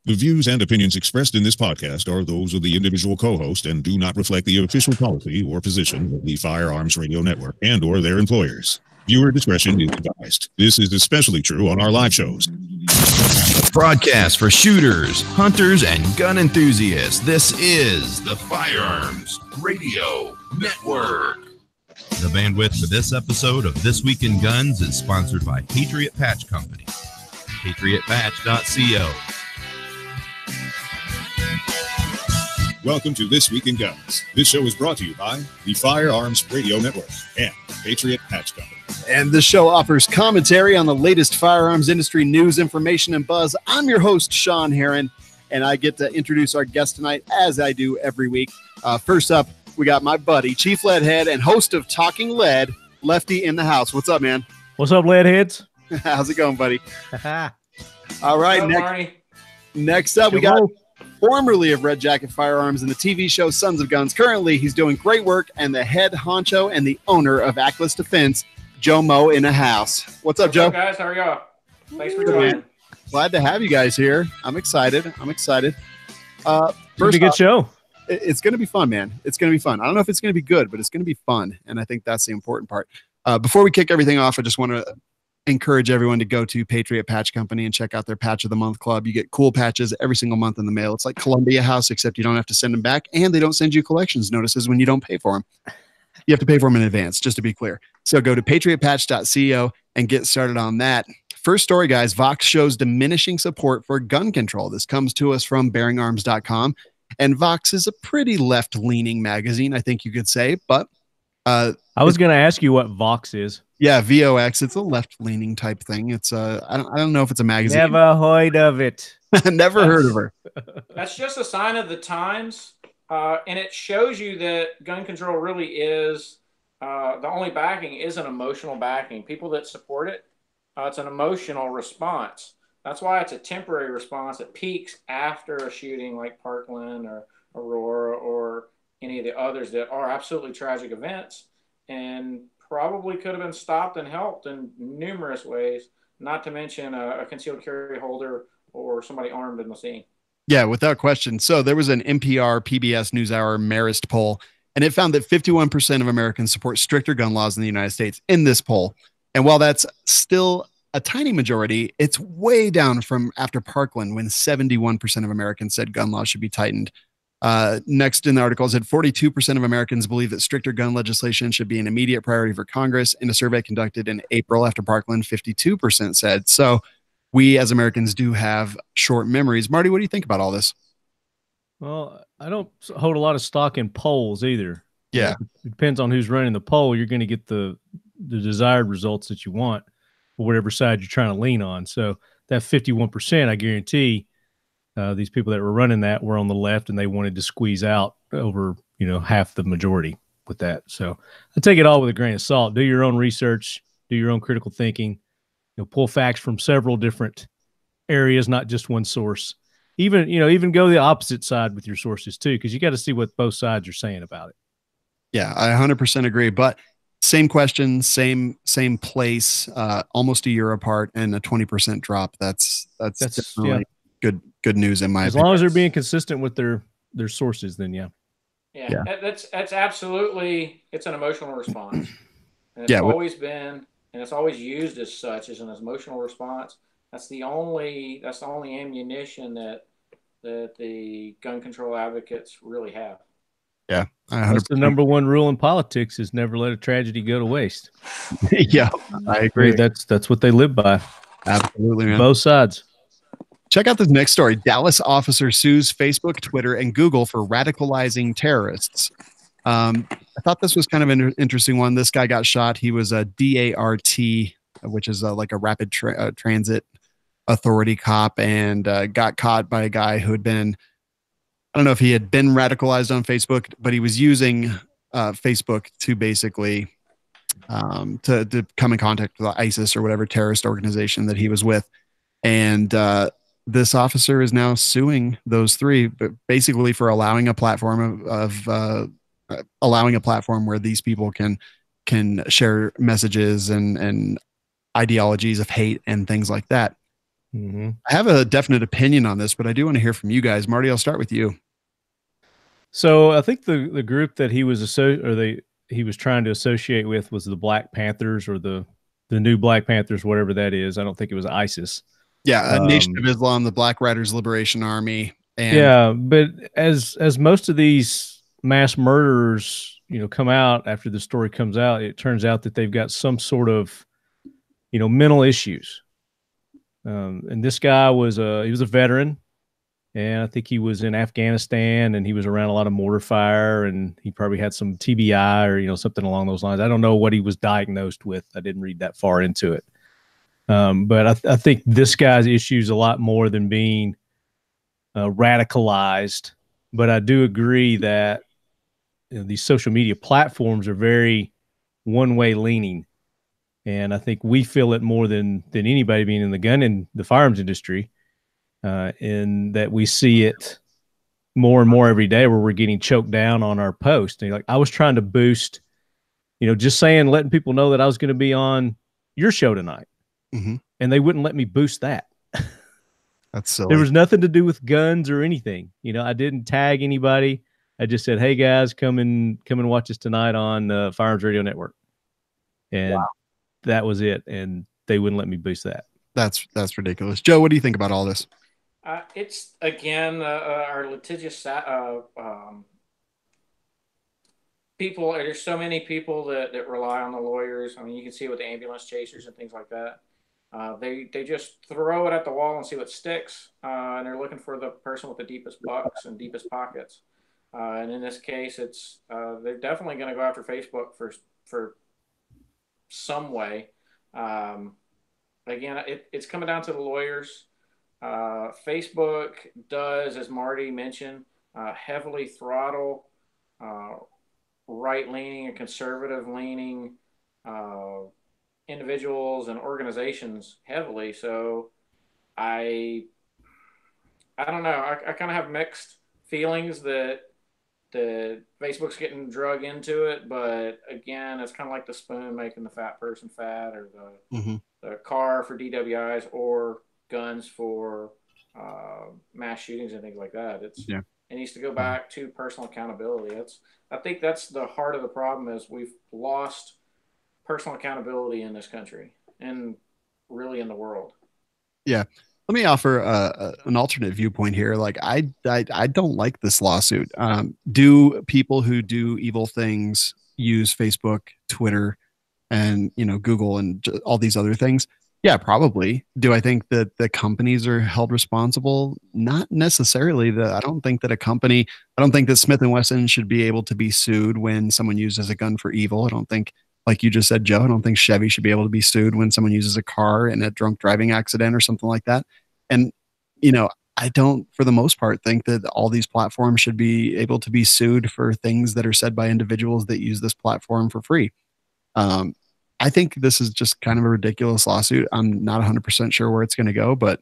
The views and opinions expressed in this podcast are those of the individual co-host and do not reflect the official policy or position of the Firearms Radio Network and or their employers. Viewer discretion is advised. This is especially true on our live shows. Broadcast for shooters, hunters, and gun enthusiasts. This is the Firearms Radio Network. The bandwidth for this episode of This Week in Guns is sponsored by Patriot Patch Company. PatriotPatch.co. Welcome to This Week in Guns. This show is brought to you by the Firearms Radio Network and Patriot Patch Company. And this show offers commentary on the latest firearms industry news, information, and buzz. I'm your host, Shawn Heron, and I get to introduce our guest tonight, as I do every week. First up, we got my buddy, Chief Leadhead and host of Talking Lead, Lefty in the house. What's up, man? What's up, Leadheads? How's it going, buddy? All right, next up, we got formerly of Red Jacket Firearms and the TV show Sons of Guns. Currently, he's doing great work and the head honcho and the owner of Ackless Defense, Joe Meaux, in the house. What's up, Joe? What's up, guys? How are y'all? Thanks for joining. Glad to have you guys here. I'm excited. First, First a good show. It's going to be fun, man. It's going to be fun. I don't know if it's going to be good, but it's going to be fun. And I think that's the important part. Before we kick everything off, I just want to encourage everyone to go to Patriot Patch Company and check out their Patch of the Month Club. You get cool patches every single month in the mail. It's like Columbia House, except you don't have to send them back, and they don't send you collections notices when you don't pay for them. You have to pay for them in advance, just to be clear. So go to patriotpatch.co and get started on that. First story, guys. Vox shows diminishing support for gun control. This comes to us from bearingarms.com. And Vox is a pretty left-leaning magazine, I think you could say. But I was going to ask you what Vox is. Yeah, VOX. It's a left-leaning type thing. It's I don't know if it's a magazine. Never heard of it. Never heard of her. That's just a sign of the times, and it shows you that gun control really is the only backing is an emotional backing. People that support it, it's an emotional response. That's why it's a temporary response. It peaks after a shooting like Parkland or Aurora or any of the others that are absolutely tragic events and probably could have been stopped and helped in numerous ways, not to mention a concealed carry holder or somebody armed in the scene. Yeah, without question. So there was an NPR PBS NewsHour Marist poll, and it found that 51% of Americans support stricter gun laws in the United States in this poll. And while that's still a tiny majority, it's way down from after Parkland when 71% of Americans said gun laws should be tightened. Next in the article said 42% of Americans believe that stricter gun legislation should be an immediate priority for Congress. In a survey conducted in April after Parkland, 52% said. So we as Americans do have short memories. Marty, what do you think about all this? Well, I don't hold a lot of stock in polls either. Yeah. It depends on who's running the poll. You're going to get the desired results that you want for whatever side you're trying to lean on. So that 51%, I guarantee these people that were running that were on the left and they wanted to squeeze out over, half the majority with that. So I take it all with a grain of salt. Do your own research, do your own critical thinking, pull facts from several different areas, not just one source. Even go the opposite side with your sources too, because you got to see what both sides are saying about it. Yeah, I 100% agree. But same question, same place, almost a year apart, and a 20% drop. That's definitely good news in my opinion. As long as they're being consistent with their sources, then yeah. That's absolutely, it's an emotional response. And it's always been, and it's always used as such, as an emotional response. That's the only ammunition that the gun control advocates really have. Yeah, that's the number one rule in politics: is never let a tragedy go to waste. Yeah, I agree. That's what they live by. Absolutely, man. Both sides. Check out this next story. Dallas officer sues Facebook, Twitter, and Google for radicalizing terrorists. I thought this was kind of an interesting one. This guy got shot. He was a DART, which is like a rapid transit authority cop, and got caught by a guy who had been, I don't know if he had been radicalized on Facebook, but he was using Facebook to basically to come in contact with ISIS or whatever terrorist organization that he was with. And this officer is now suing those three, but basically for allowing a platform allowing a platform where these people can share messages and ideologies of hate and things like that. I have a definite opinion on this, but I do want to hear from you guys. Marty, I'll start with you. So I think the group that he was he was trying to associate with was the Black Panthers, or the new Black Panthers, whatever that is. I don't think it was ISIS. Yeah, Nation of Islam, the Black Riders Liberation Army. And yeah, but as most of these mass murderers, come out after the story comes out, it turns out that they've got some sort of, mental issues. And this guy he was a veteran, and I think he was in Afghanistan, and he was around a lot of mortar fire, and he probably had some TBI or, something along those lines. I don't know what he was diagnosed with. I didn't read that far into it. But I think this guy's issues a lot more than being radicalized. But I do agree that these social media platforms are very one-way leaning, and I think we feel it more than anybody, being in the gun and the firearms industry, in that we see it more and more every day, where we're getting choked down on our post. And I was trying to boost, just letting people know that I was going to be on your show tonight. Mm-hmm. And they wouldn't let me boost that. That's silly. There was nothing to do with guns or anything. I didn't tag anybody. I just said, "Hey guys, come and watch us tonight on Firearms Radio Network." And that was it. And they wouldn't let me boost that. That's ridiculous. Joe, what do you think about all this? It's again our litigious people. There's so many people that rely on the lawyers. I mean, you can see it with the ambulance chasers and things like that. They just throw it at the wall and see what sticks, and they're looking for the person with the deepest bucks and deepest pockets. And in this case, they're definitely going to go after Facebook for some way. Again, it's coming down to the lawyers. Facebook does, as Marty mentioned, heavily throttle right-leaning and conservative-leaning individuals and organizations heavily. So I don't know. I kind of have mixed feelings that Facebook's getting drug into it, but again, it's kind of like the spoon making the fat person fat, or the car for DWIs, or guns for mass shootings and things like that. It needs to go back to personal accountability. I think that's the heart of the problem, is we've lost personal accountability in this country and really in the world. Yeah. Let me offer an alternate viewpoint here. Like, I don't like this lawsuit. Do people who do evil things use Facebook, Twitter, and Google and all these other things? Yeah, probably. Do I think that the companies are held responsible? Not necessarily. I don't think that Smith & Wesson should be able to be sued when someone uses a gun for evil. I don't think, like you just said, Joe, I don't think Chevy should be able to be sued when someone uses a car in a drunk driving accident or something like that. And, I don't, for the most part, think that all these platforms should be able to be sued for things that are said by individuals that use this platform for free. I think this is just kind of a ridiculous lawsuit. I'm not 100% sure where it's going to go, but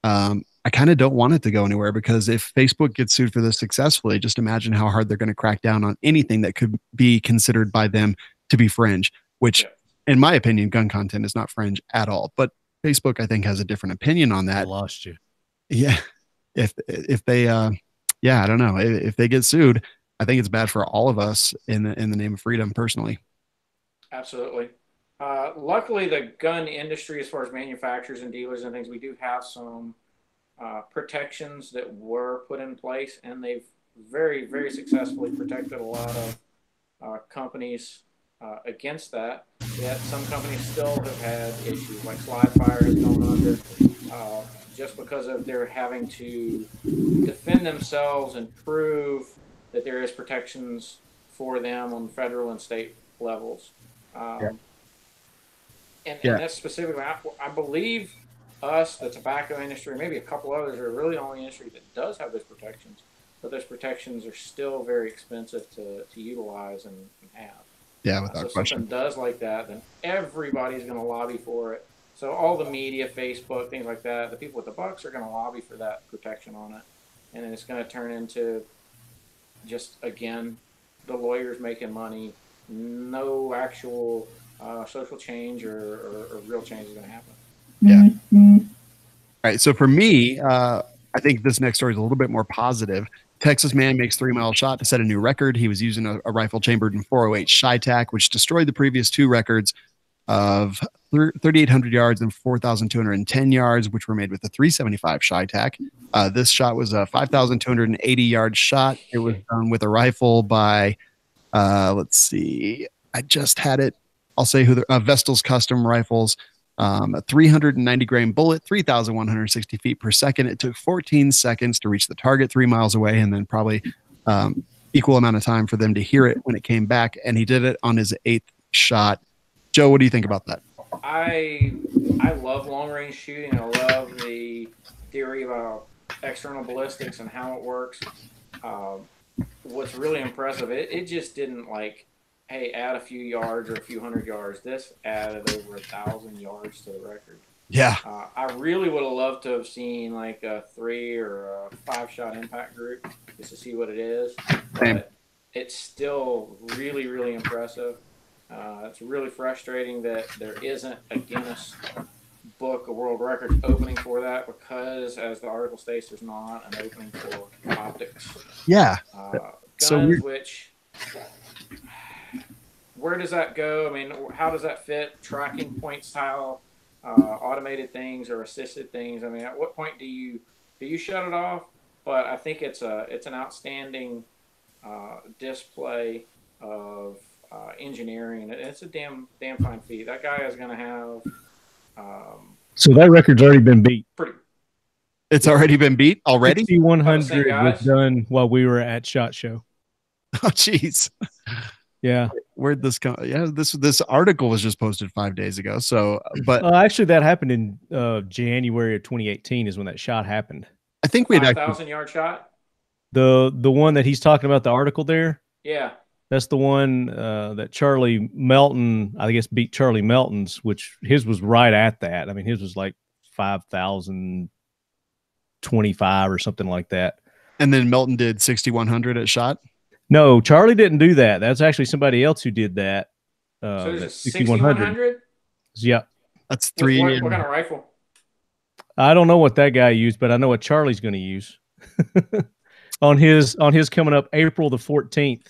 I kind of don't want it to go anywhere, because if Facebook gets sued for this successfully, just imagine how hard they're going to crack down on anything that could be considered by them to be fringe, which, in my opinion, gun content is not fringe at all. But Facebook, I think, has a different opinion on that. I lost you. Yeah. If they, I don't know. If they get sued, I think it's bad for all of us in the name of freedom, personally. Absolutely. Luckily, the gun industry, as far as manufacturers and dealers and things, we do have some protections that were put in place, and they've very, very successfully protected a lot of companies against that. Yet some companies still have had issues, like Slide Fire has gone under just because of their having to defend themselves and prove that there is protections for them on federal and state levels. And that's specifically, I believe the tobacco industry, maybe a couple others, are really the only industry that does have those protections, but those protections are still very expensive to utilize and have. Yeah, without question. If something does like that, then everybody's going to lobby for it. So all the media, Facebook, things like that, the people with the bucks are going to lobby for that protection on it. And then it's going to turn into just, again, the lawyers making money, no actual social change or real change is going to happen. Yeah. right. So for me, I think this next story is a little bit more positive. Texas man makes 3-mile shot to set a new record. He was using a rifle chambered in 408 Chi-Tac, which destroyed the previous two records of 3,800 yards and 4,210 yards, which were made with the 375 Chi-Tac. This shot was a 5,280 yard shot. It was done with a rifle by, let's see, I just had it. I'll say who the Vestal's Custom Rifles. A 390 grain bullet, 3,160 feet per second. It took 14 seconds to reach the target 3 miles away, and then probably equal amount of time for them to hear it when it came back. And he did it on his 8th shot. Joe, what do you think about that? I love long range shooting. I love the theory about external ballistics and how it works. What's really impressive, it just didn't like, hey, add a few yards or a few hundred yards. This added over 1,000 yards to the record. Yeah. I really would have loved to have seen like a 3 or a 5 shot impact group just to see what it is. But it's still really, really impressive. It's really frustrating that there isn't a Guinness Book of World Records opening for that because, as the article states, there's not an opening for optics. Yeah. Guns, which... Where does that go? I mean, how does that fit? Tracking point style, automated things or assisted things. I mean, at what point do you shut it off? But I think it's an outstanding display of engineering, and it's a damn fine feat. That guy is going to have. So that record's already been beat. It's already been beat already. 6,100 was done while we were at SHOT Show. Oh, jeez. Yeah. Where'd this come? Yeah, this article was just posted 5 days ago. So, but actually, that happened in January of 2018 is when that shot happened. I think we had 5,000 yard shot. The one that he's talking about, the article there. Yeah. That's the one that Charlie Melton, I guess, beat Charlie Melton's, which his was right at that. I mean, his was like 5,025 or something like that. And then Melton did 6,100 at shot. No, Charlie didn't do that. That's actually somebody else who did that. So it's 6,100? Yeah. That's 3. What kind of rifle? I don't know what that guy used, but I know what Charlie's going to use. on his coming up April the 14th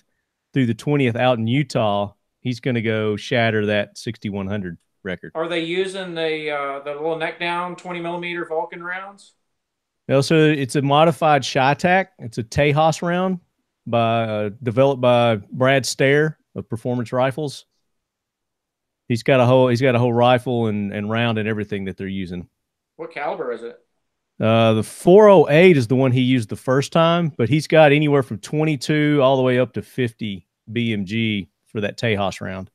through the 20th out in Utah, he's going to go shatter that 6,100 record. Are they using the little neck down 20 millimeter Vulcan rounds? No, so it's a modified Chi-Tac. It's a Tejas round. Developed by Brad Stair of Performance Rifles. He's got a whole rifle and round and everything that they're using. What caliber is it? The 408 is the one he used the first time, but he's got anywhere from 22 all the way up to 50 BMG for that Tejas round.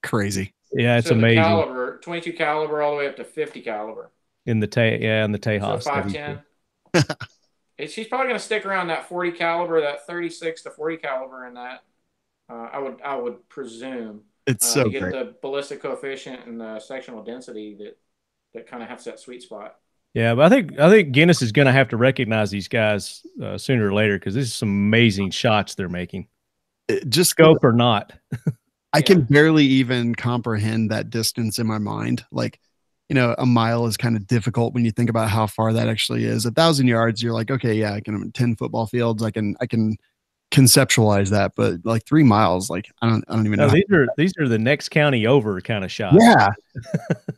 Crazy. Yeah, it's amazing. Caliber, 22 caliber all the way up to 50 caliber. In the Tejas. So 510. She's probably going to stick around that 40 caliber, that 36 to 40 caliber in that. I would presume. It's so great. Get the ballistic coefficient and the sectional density that kind of has that sweet spot. Yeah, but I think Guinness is going to have to recognize these guys sooner or later because this is some amazing shots they're making. Just scope or not. I can barely even comprehend that distance in my mind. Like, you know, a mile is kind of difficult when you think about how far that actually is. 1,000 yards, you're like, okay, yeah, I can 10 football fields. I can conceptualize that, but like 3 miles, like I don't even know. These are the next county over kind of shots. Yeah.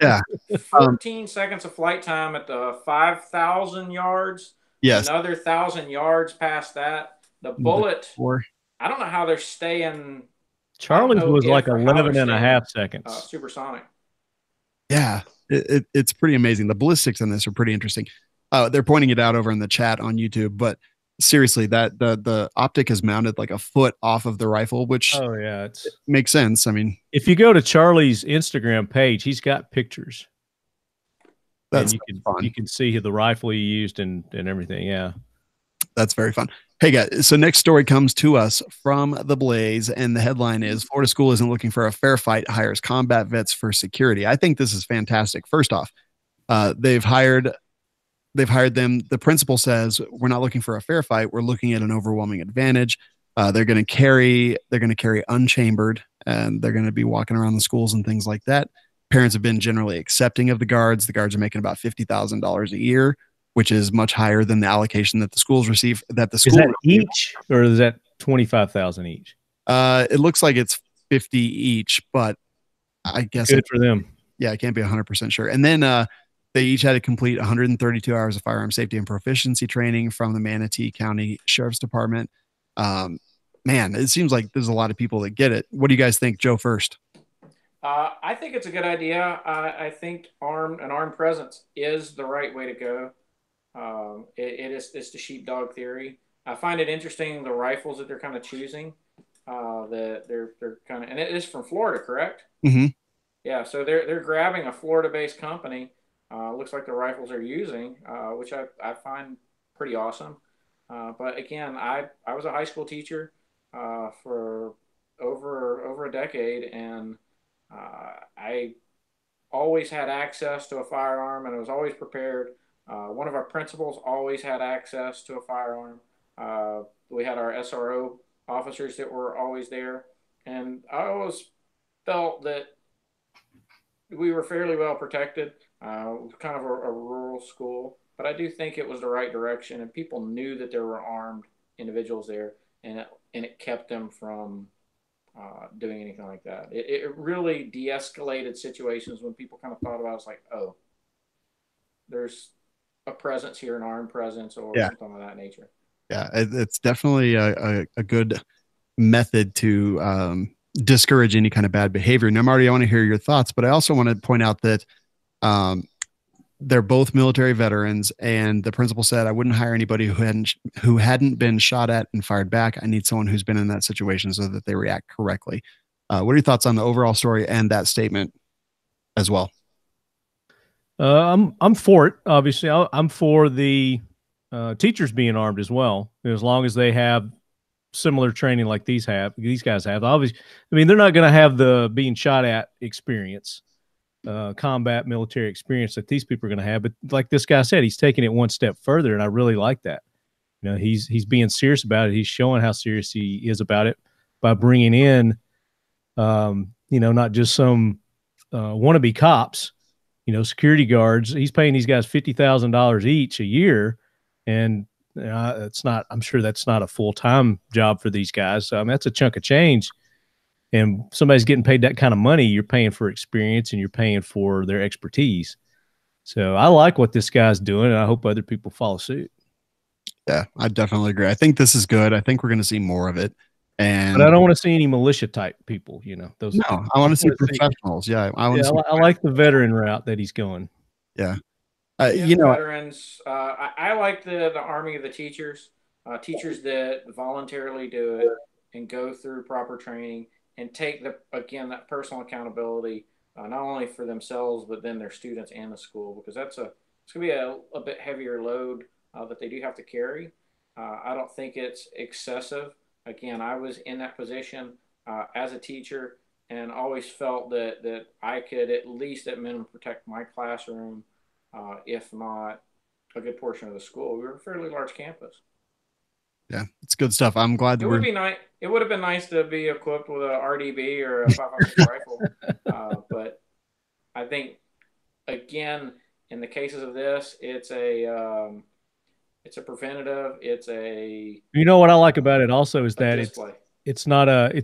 Yeah. 14 seconds of flight time at the 5,000 yards. Yes. Another 1,000 yards past that. The bullet. I don't know how they're staying. Charlie's was like 11 and a half seconds. Supersonic. Yeah. It's pretty amazing. The ballistics in this are pretty interesting. They're pointing it out over in the chat on YouTube, but seriously, that the optic is mounted like a foot off of the rifle, which it makes sense. I mean, if you go to Charlie's Instagram page, he's got pictures. That's you can see the rifle he used and everything. Yeah, that's very fun. Hey guys, so next story comes to us from The Blaze, and the headline is Florida school isn't looking for a fair fight, hires combat vets for security. I think this is fantastic. First off, they've hired them. The principal says, we're not looking for a fair fight. We're looking at an overwhelming advantage. They're going to carry unchambered, and they're going to be walking around the schools and things like that. parents have been generally accepting of the guards. The guards are making about $50,000 a year, which is much higher than the allocation that the schools receive. Is that each, or is that 25,000 each? It looks like it's 50 each, but I guess good for them. Yeah, I can't be 100% sure. And then they each had to complete 132 hours of firearm safety and proficiency training from the Manatee County Sheriff's Department. Man, it seems like there's a lot of people that get it. What do you guys think, Joe, first? I think it's a good idea. I think an armed presence is the right way to go. It's the sheepdog theory. I find it interesting the rifles that they're kind of choosing. That they're kind of, and it is from Florida, correct? Mm-hmm. Yeah, so they're grabbing a Florida-based company. Looks like the rifles they're using, which I find pretty awesome. But again, I was a high school teacher for over a decade, and I always had access to a firearm, and I was always prepared. One of our principals always had access to a firearm. We had our SRO officers that were always there, and I always felt that we were fairly well protected. Kind of a rural school, but I do think it was the right direction, and people knew that there were armed individuals there, and it kept them from doing anything like that. It really de-escalated situations when people kind of thought about it. It's like, oh, there's a presence here, an armed presence, or something of that nature. Yeah, it's definitely a good method to discourage any kind of bad behavior. Now, Marty, I want to hear your thoughts, but I also want to point out that they're both military veterans, and the principal said, I wouldn't hire anybody who hadn't been shot at and fired back. I need someone who's been in that situation so that they react correctly. What are your thoughts on the overall story and that statement as well? I'm for it. Obviously, I'm for the teachers being armed as well, as long as they have similar training like these guys have. Obviously, I mean, they're not going to have the being shot at experience, combat military experience that these people are going to have. But like this guy said, he's taking it one step further, and I really like that. You know, he's being serious about it. He's showing how serious he is about it by bringing in, not just some wannabe cops, security guards. He's paying these guys $50,000 each a year, and I'm sure that's not a full-time job for these guys. So I mean, that's a chunk of change. And somebody's getting paid that kind of money, you're paying for experience and you're paying for their expertise. So I like what this guy's doing, and I hope other people follow suit. Yeah, I definitely agree. I think this is good. I think we're going to see more of it. But I don't want to see any militia type people, those. No, I want to see professionals. Yeah. I like the veteran route that he's going. Yeah. Veterans. I like the army of the teachers, teachers that voluntarily do it and go through proper training and take that personal accountability, not only for themselves, but then their students and the school, because it's going to be a bit heavier load that they do have to carry. I don't think it's excessive. Again, I was in that position as a teacher and always felt that I could at least at minimum protect my classroom, if not a good portion of the school. We were a fairly large campus. Yeah, it's good stuff. I'm glad that it would be nice. It would have been nice to be equipped with a RDB or a 5.56 rifle, but I think again, in the cases of this, it's a preventative. It's a. What I like about it also is that it's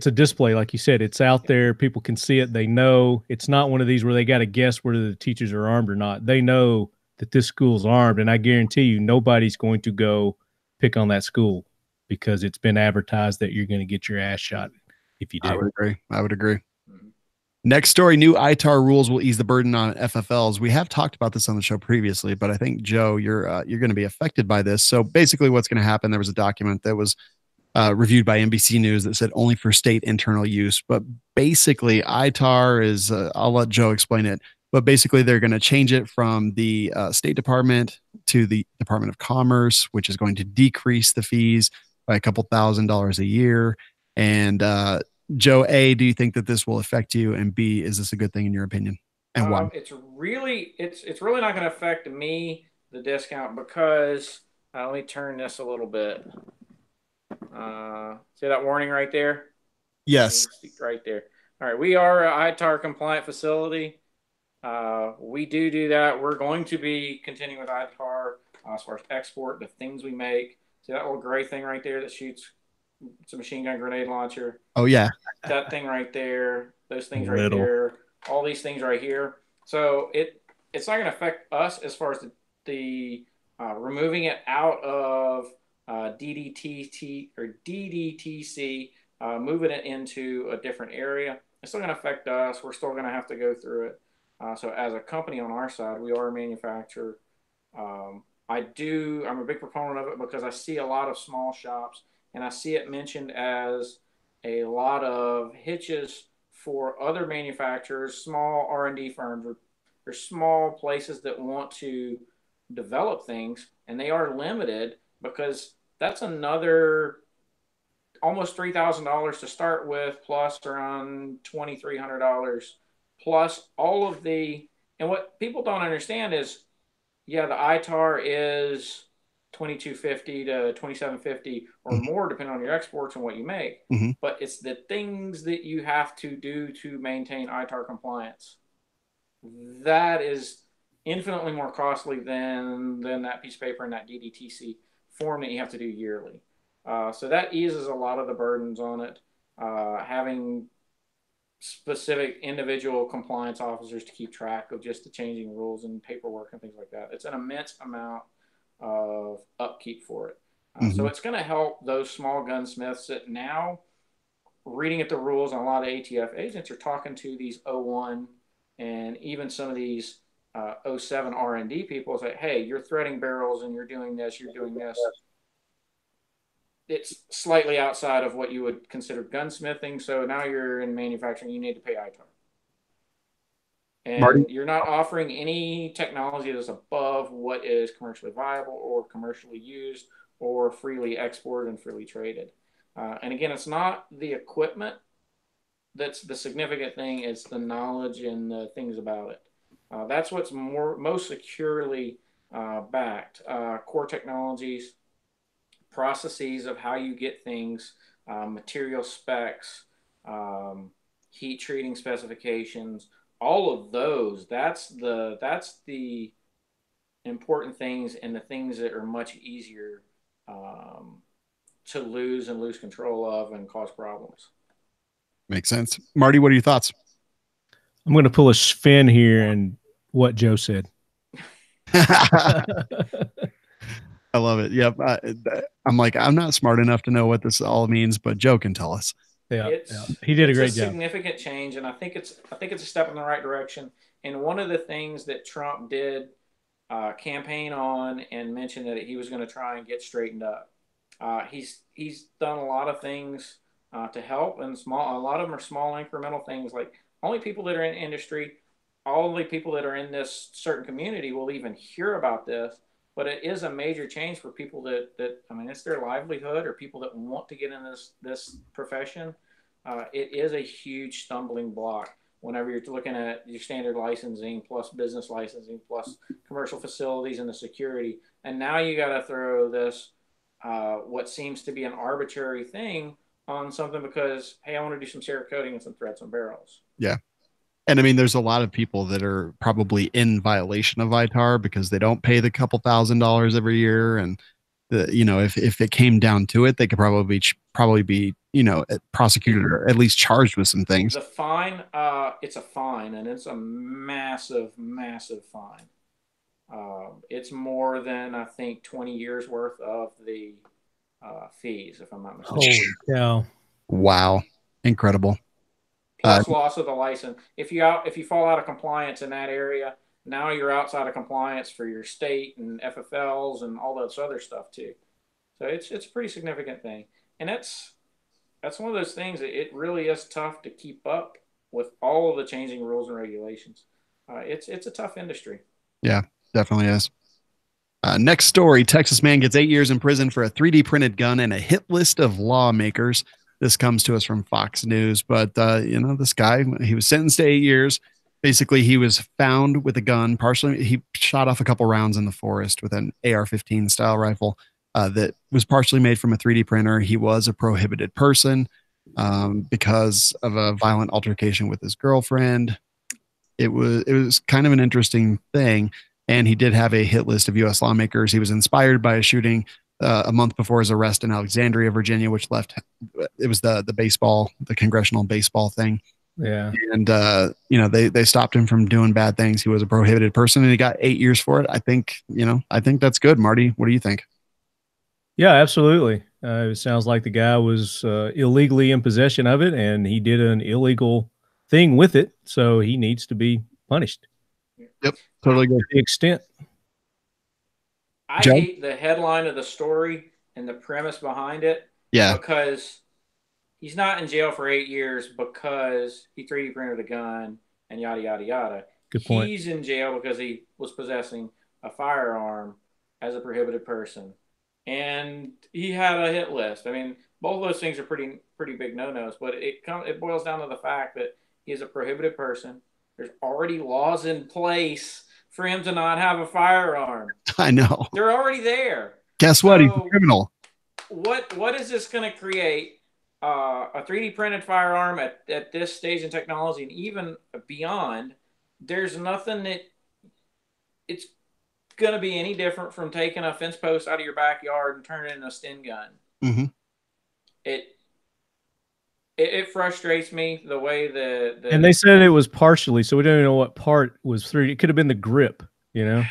a display, like you said. It's out there. People can see it. They know it's not one of these where they got to guess whether the teachers are armed or not. They know that this school's armed, and I guarantee you, nobody's going to go pick on that school because it's been advertised that you're going to get your ass shot if you do. I would agree. Mm-hmm. Next story, new ITAR rules will ease the burden on FFLs. We have talked about this on the show previously, but I think, Joe, you're going to be affected by this. So basically what's going to happen, there was a document that was reviewed by NBC News that said only for state internal use. But basically ITAR is, I'll let Joe explain it, but basically they're going to change it from the State Department to the Department of Commerce, which is going to decrease the fees by a couple $1,000s a year. And Joe, A, do you think that this will affect you? And B, is this a good thing in your opinion? And why? It's really not going to affect me, the discount, because let me turn this a little bit. See that warning right there? Yes. Right there. All right. We are a ITAR compliant facility. We do that. We're going to be continuing with ITAR as far as export, the things we make. See that little gray thing right there that shoots? It's a machine gun grenade launcher. Oh, yeah. That thing right there, those things right there, all these things right here. So it's not going to affect us as far as the removing it out of DDTT or DDTC, moving it into a different area. It's still going to affect us. We're still going to have to go through it. So as a company on our side, we are a manufacturer. I'm a big proponent of it because I see a lot of small shops and I see it mentioned as a lot of hitches for other manufacturers, small R&D firms or small places that want to develop things, and they are limited because that's another almost $3,000 to start with, plus around $2,300, plus all of and what people don't understand is, yeah, the ITAR is $2,250 to $2,750 or more, depending on your exports and what you make. But it's the things that you have to do to maintain ITAR compliance. That is infinitely more costly than that piece of paper and that DDTC form that you have to do yearly. So that eases a lot of the burdens on it. Having specific individual compliance officers to keep track of just the changing rules and paperwork and things like that. It's an immense amount of upkeep for it. So it's going to help those small gunsmiths that now, reading at the rules, and a lot of ATF agents are talking to these 01 and even some of these 07 R&D people say, hey, you're threading barrels and you're doing this. It's slightly outside of what you would consider gunsmithing. So now you're in manufacturing, you need to pay ITAR. And Marty? You're not offering any technology that's above what is commercially viable or commercially used or freely exported and freely traded. And again, it's not the equipment that's the significant thing. It's the knowledge and the things about it. That's what's most securely backed. Core technologies, processes of how you get things, material specs, heat treating specifications, all of those. That's the important things and the things that are much easier to lose control of and cause problems. Makes sense. Marty, what are your thoughts? I'm going to pull a Sven here and what Joe said. I love it. Yep. I'm not smart enough to know what this all means, but Joe can tell us. Yeah. He did a great job. Significant change, and I think it's a step in the right direction. And one of the things that Trump did campaign on and mentioned that he was going to try and get straightened up. He's done a lot of things to help, and a lot of them are small incremental things. Like only people that are in industry, only people that are in this certain community will even hear about this. But it is a major change for people that it's their livelihood or people that want to get in this profession. It is a huge stumbling block whenever you're looking at your standard licensing plus business licensing plus commercial facilities and the security. And now you got to throw this, what seems to be an arbitrary thing on something because, hey, I want to do some Cerakoting and some threads and barrels. Yeah. And I mean, there's a lot of people that are probably in violation of ITAR because they don't pay the couple $1,000s every year. And if it came down to it, they could probably be prosecuted or at least charged with some things. The fine, it's a fine, and it's a massive, massive fine. It's more than I think 20 years worth of the fees, if I'm not mistaken. Holy cow! Wow, incredible. Plus loss of the license. If you fall out of compliance in that area, now you're outside of compliance for your state and FFLs and all this other stuff too. So it's a pretty significant thing, and that's one of those things that it really is tough to keep up with all of the changing rules and regulations. It's a tough industry. Yeah, definitely is. Next story: Texas man gets 8 years in prison for a 3D printed gun and a hit list of lawmakers. This comes to us from Fox News, but this guy, he was sentenced to 8 years. Basically, he was found with a gun. He shot off a couple rounds in the forest with an AR-15 style rifle that was partially made from a 3D printer. He was a prohibited person because of a violent altercation with his girlfriend. it was kind of an interesting thing. And he did have a hit list of U.S. lawmakers. He was inspired by a shooting a month before his arrest in Alexandria, Virginia, which left, it was the congressional baseball thing. Yeah. And, they stopped him from doing bad things. He was a prohibited person and he got 8 years for it. I think that's good. Marty, what do you think? Yeah, absolutely. It sounds like the guy was illegally in possession of it and he did an illegal thing with it. So he needs to be punished. Yep. Totally good. To the extent. I hate the headline of the story and the premise behind it. Yeah. Because he's not in jail for 8 years because he 3D printed a gun and yada, yada, yada. Good point. He's in jail because he was possessing a firearm as a prohibited person. And he had a hit list. I mean, both those things are pretty big no-nos, but it boils down to the fact that he is a prohibited person. There's already laws in place for him to not have a firearm. I know. They're already there. Guess what? He's a criminal. What is this going to create? A 3D printed firearm at this stage in technology and even beyond, there's nothing that it's going to be any different from taking a fence post out of your backyard and turning it into a Sten gun. Mm-hmm. It frustrates me the way that and they said it was partially, so we don't even know what part was 3D. It could have been the grip, I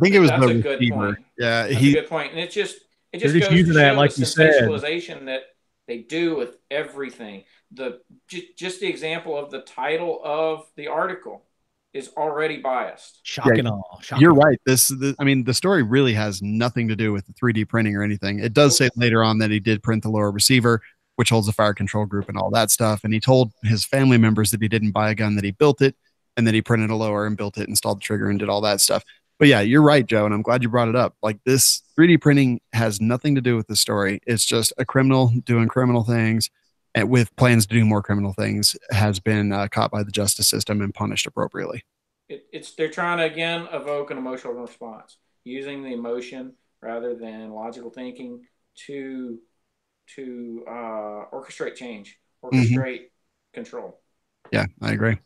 think it was that's the a good receiver. point. Yeah, that's a good point. And it just goes using to that, show like the you said, sensationalization that they do with everything. Just the example of the title of the article is already biased. Shocking. You're right. The story really has nothing to do with the 3D printing or anything. It does say later on that he did print the lower receiver, which holds the fire control group and all that stuff. And he told his family members that he didn't buy a gun, that he built it, and that he printed a lower and built it, installed the trigger, and did all that stuff. But yeah, you're right, Joe, and I'm glad you brought it up. Like, this 3D printing has nothing to do with the story. It's just a criminal doing criminal things, and with plans to do more criminal things, has been caught by the justice system and punished appropriately. They're trying to again evoke an emotional response, using the emotion rather than logical thinking to orchestrate change, orchestrate control. Yeah, I agree.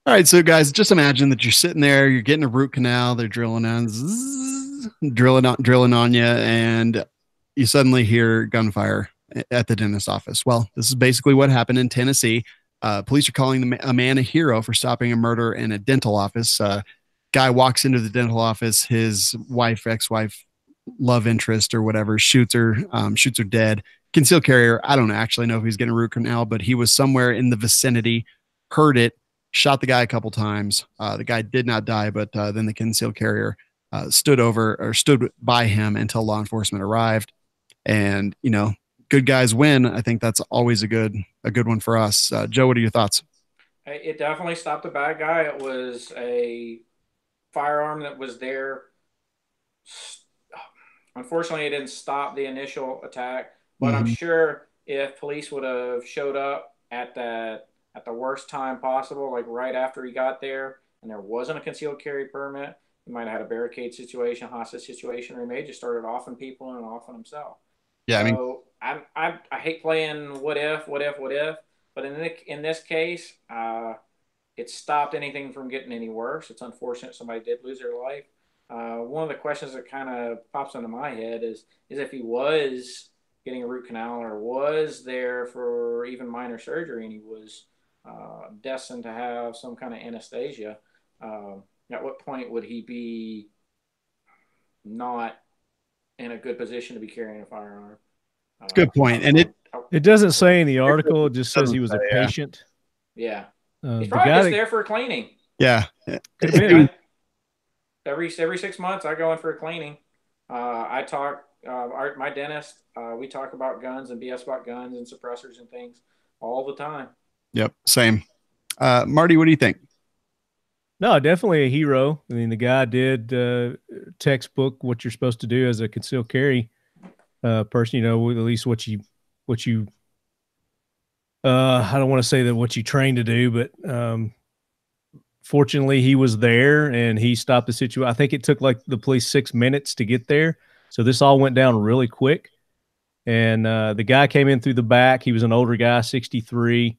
All right, so guys, just imagine that you're sitting there, you're getting a root canal, they're drilling on you, and you suddenly hear gunfire at the dentist office. Well, this is basically what happened in Tennessee. Police are calling a man a hero for stopping a murder in a dental office. Guy walks into the dental office, his ex-wife, love interest or whatever, shoots her dead. Concealed carrier, I don't actually know if he's getting a root canal, but he was somewhere in the vicinity, heard it, shot the guy a couple times. The guy did not die, but then the concealed carrier stood by him until law enforcement arrived. And, good guys win. I think that's always a good one for us. Joe, what are your thoughts? It definitely stopped a bad guy. It was a firearm that was there. Unfortunately, it didn't stop the initial attack, but I'm sure if police would have showed up at the worst time possible, like right after he got there, and there wasn't a concealed carry permit, he might have had a barricade situation, hostage situation, or he may have just started offing people and offing himself. Yeah, so I hate playing what if, but in this case, it stopped anything from getting any worse. It's unfortunate somebody did lose their life. One of the questions that kind of pops into my head is if he was getting a root canal or was there for even minor surgery and he was destined to have some kind of anesthesia, at what point would he be not in a good position to be carrying a firearm? Good point. And it doesn't say in the article, it just says he was a patient. Yeah. He's probably just there for a cleaning. Yeah. Every 6 months, I go in for a cleaning. I talk, my dentist, we talk about guns and BS about guns and suppressors and things all the time. Yep. Same. Marty, what do you think? No, definitely a hero. I mean, the guy did textbook what you're supposed to do as a concealed carry person, at least what you I don't want to say that what you trained to do, but fortunately he was there and he stopped the situation. I think it took like the police 6 minutes to get there. So this all went down really quick. And the guy came in through the back. He was an older guy, 63.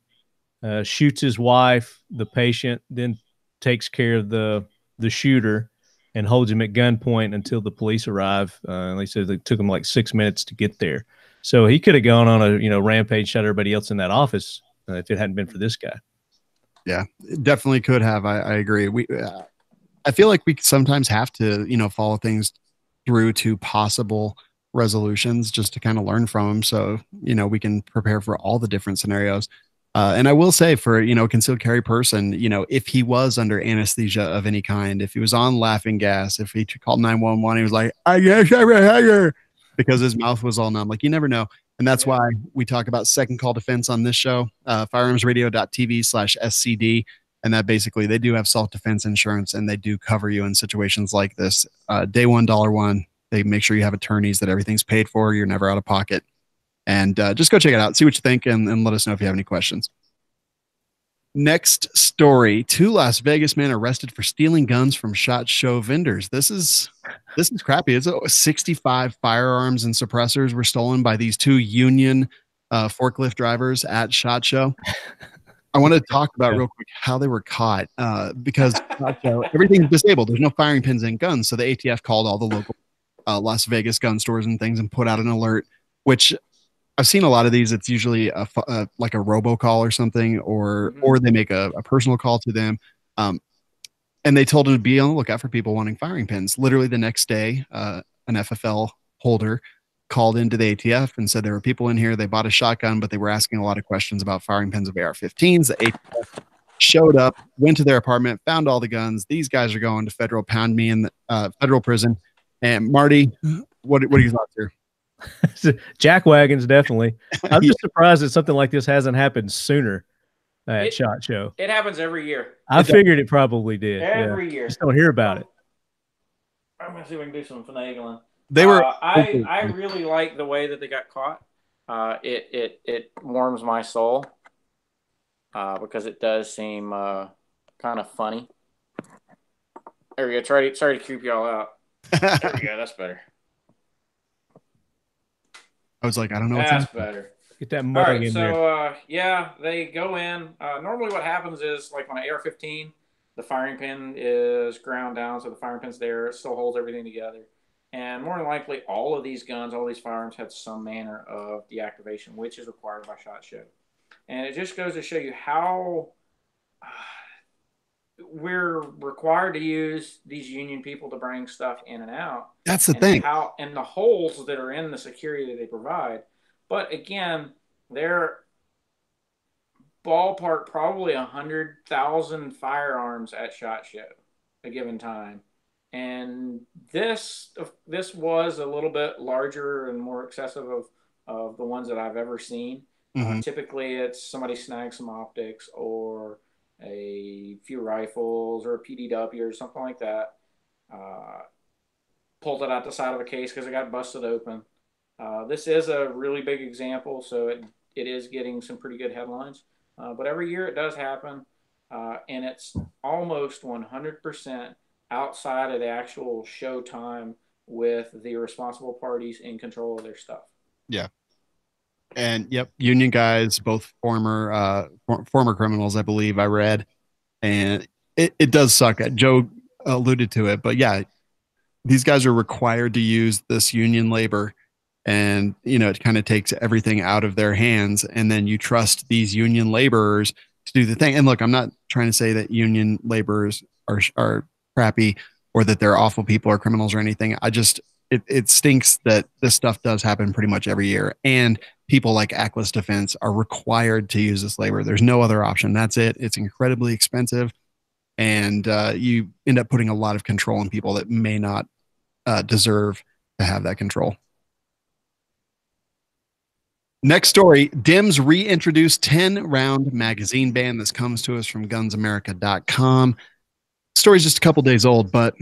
shoots his wife, the patient, then takes care of the shooter and holds him at gunpoint until the police arrive. And they said it took him like 6 minutes to get there. So he could have gone on a rampage, shot everybody else in that office if it hadn't been for this guy. Yeah, it definitely could have. I agree. I feel like we sometimes have to, follow things through to possible resolutions just to kind of learn from them. So, we can prepare for all the different scenarios. And I will say for, concealed carry person, if he was under anesthesia of any kind, if he was on laughing gas, if he called 911, he was like, I guess I'm because his mouth was all numb. Like, you never know. And that's why we talk about second call defense on this show, firearmsradio.tv/SCD. And that basically, they do have self-defense insurance and they do cover you in situations like this. Day one, $1, they make sure you have attorneys, that everything's paid for. You're never out of pocket. And just go check it out. See what you think and let us know if you have any questions. Next story. 2 Las Vegas men arrested for stealing guns from SHOT Show vendors. This is crappy. It's 65 firearms and suppressors were stolen by these 2 union forklift drivers at SHOT Show. I want to talk about real quick how they were caught because SHOT Show, everything's disabled. There's no firing pins and guns. So the ATF called all the local Las Vegas gun stores and things and put out an alert, which I've seen a lot of these. It's usually like a robocall or something, or they make a personal call to them. And they told them to be on the lookout for people wanting firing pins. Literally the next day, an FFL holder called into the ATF and said there were people in here. They bought a shotgun, but they were asking a lot of questions about firing pins of AR-15s. The ATF showed up, went to their apartment, found all the guns. These guys are going to federal, pound me in the federal prison. And Marty, what are your thoughts here? Jack wagons, definitely. I'm just surprised that something like this hasn't happened sooner at SHOT Show. It happens every year. I figured it probably did. Every year. Just don't hear about it. I'm gonna see if we can do some finagling. They were. I really like the way that they got caught. It warms my soul because it does seem kind of funny. There we go. Sorry to creep y'all out. There we go. That's better. I was like, I don't know. That's better. Get that mug in there. So they go in. Normally, what happens is like on an AR-15, the firing pin is ground down, so the firing pin's there. It still holds everything together. And more than likely, all of these guns, all these firearms have some manner of deactivation, which is required by SHOT Show. And it just goes to show you how we're required to use these union people to bring stuff in and out. That's the thing. And the holes that are in the security that they provide. But again, they're ballpark probably 100,000 firearms at SHOT Show a given time. And this was a little bit larger and more excessive of the ones that I've ever seen. Typically, it's somebody snags some optics or a few rifles or a PDW or something like that. Pulled it out the side of a case because it got busted open. This is a really big example, so it is getting some pretty good headlines. But every year it does happen, and it's almost 100% outside of the actual show time with the responsible parties in control of their stuff. Yeah. And union guys, both former criminals, I believe I read, and it does suck. Joe alluded to it, but yeah, these guys are required to use this union labor, and it kind of takes everything out of their hands, and then you trust these union laborers to do the thing. And look, I'm not trying to say that union laborers are crappy or that they're awful people or criminals or anything. It stinks that this stuff does happen pretty much every year, and people like Atlas Defense are required to use this labor. There's no other option. That's it. It's incredibly expensive, and you end up putting a lot of control on people that may not deserve to have that control. Next story, Dems reintroduce 10-round magazine ban. This comes to us from gunsamerica.com. Story's just a couple days old, but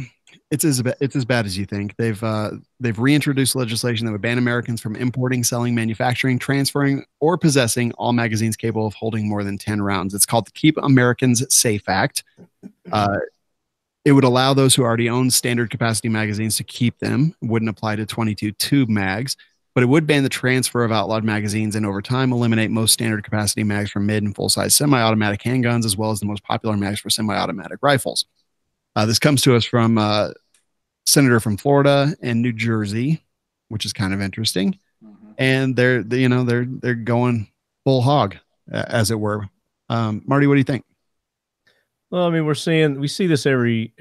it's as bad as you think. They've reintroduced legislation that would ban Americans from importing, selling, manufacturing, transferring, or possessing all magazines capable of holding more than 10 rounds. It's called the Keep Americans Safe Act. It would allow those who already own standard capacity magazines to keep them. It wouldn't apply to 22 tube mags. but it would ban the transfer of outlawed magazines and over time eliminate most standard capacity mags from mid and full-size semi-automatic handguns, as well as the most popular mags for semi-automatic rifles. This comes to us from Senator from Florida and New Jersey, which is kind of interesting. And they're going full hog, as it were. Marty, what do you think? Well, I mean, we see this every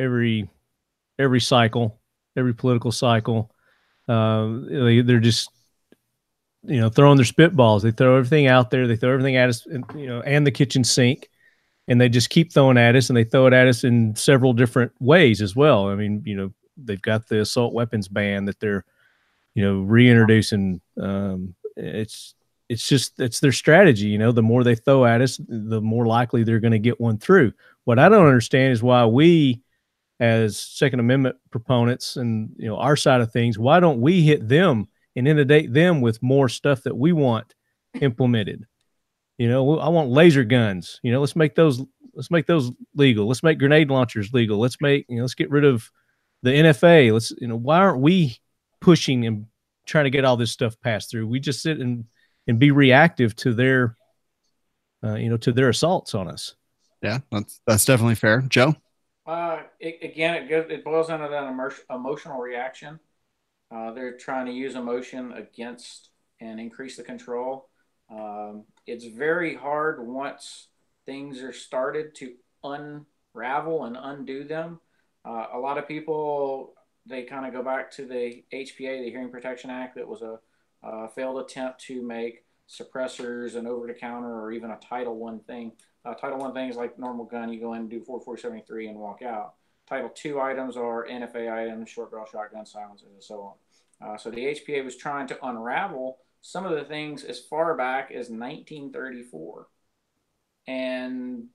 cycle, every political cycle. They're just, throwing their spitballs. They throw everything out there. They throw everything at us, and the kitchen sink, and they just keep throwing at us, and they throw it at us in several different ways as well. I mean, they've got the assault weapons ban that they're, reintroducing. It's their strategy. The more they throw at us, the more likely they're going to get one through. What I don't understand is why we, as Second Amendment proponents and, our side of things, why don't we hit them and inundate them with more stuff that we want implemented? I want laser guns. Let's make those legal. Let's make grenade launchers legal. Let's get rid of the NFA. Why aren't we pushing and trying to get all this stuff passed through? We just sit and be reactive to their, to their assaults on us. Yeah, that's definitely fair. Joe? It boils down to that emotional reaction. They're trying to use emotion against and increase the control. It's very hard once things are started to unravel and undo them. A lot of people, they kind of go back to the HPA, the Hearing Protection Act, that was a failed attempt to make suppressors an over-the-counter or even a Title I thing. Title I things like normal gun, you go in and do 4473 and walk out. Title II items are NFA items, short barrel shotgun silencers, and so on. So the HPA was trying to unravel some of the things as far back as 1934. And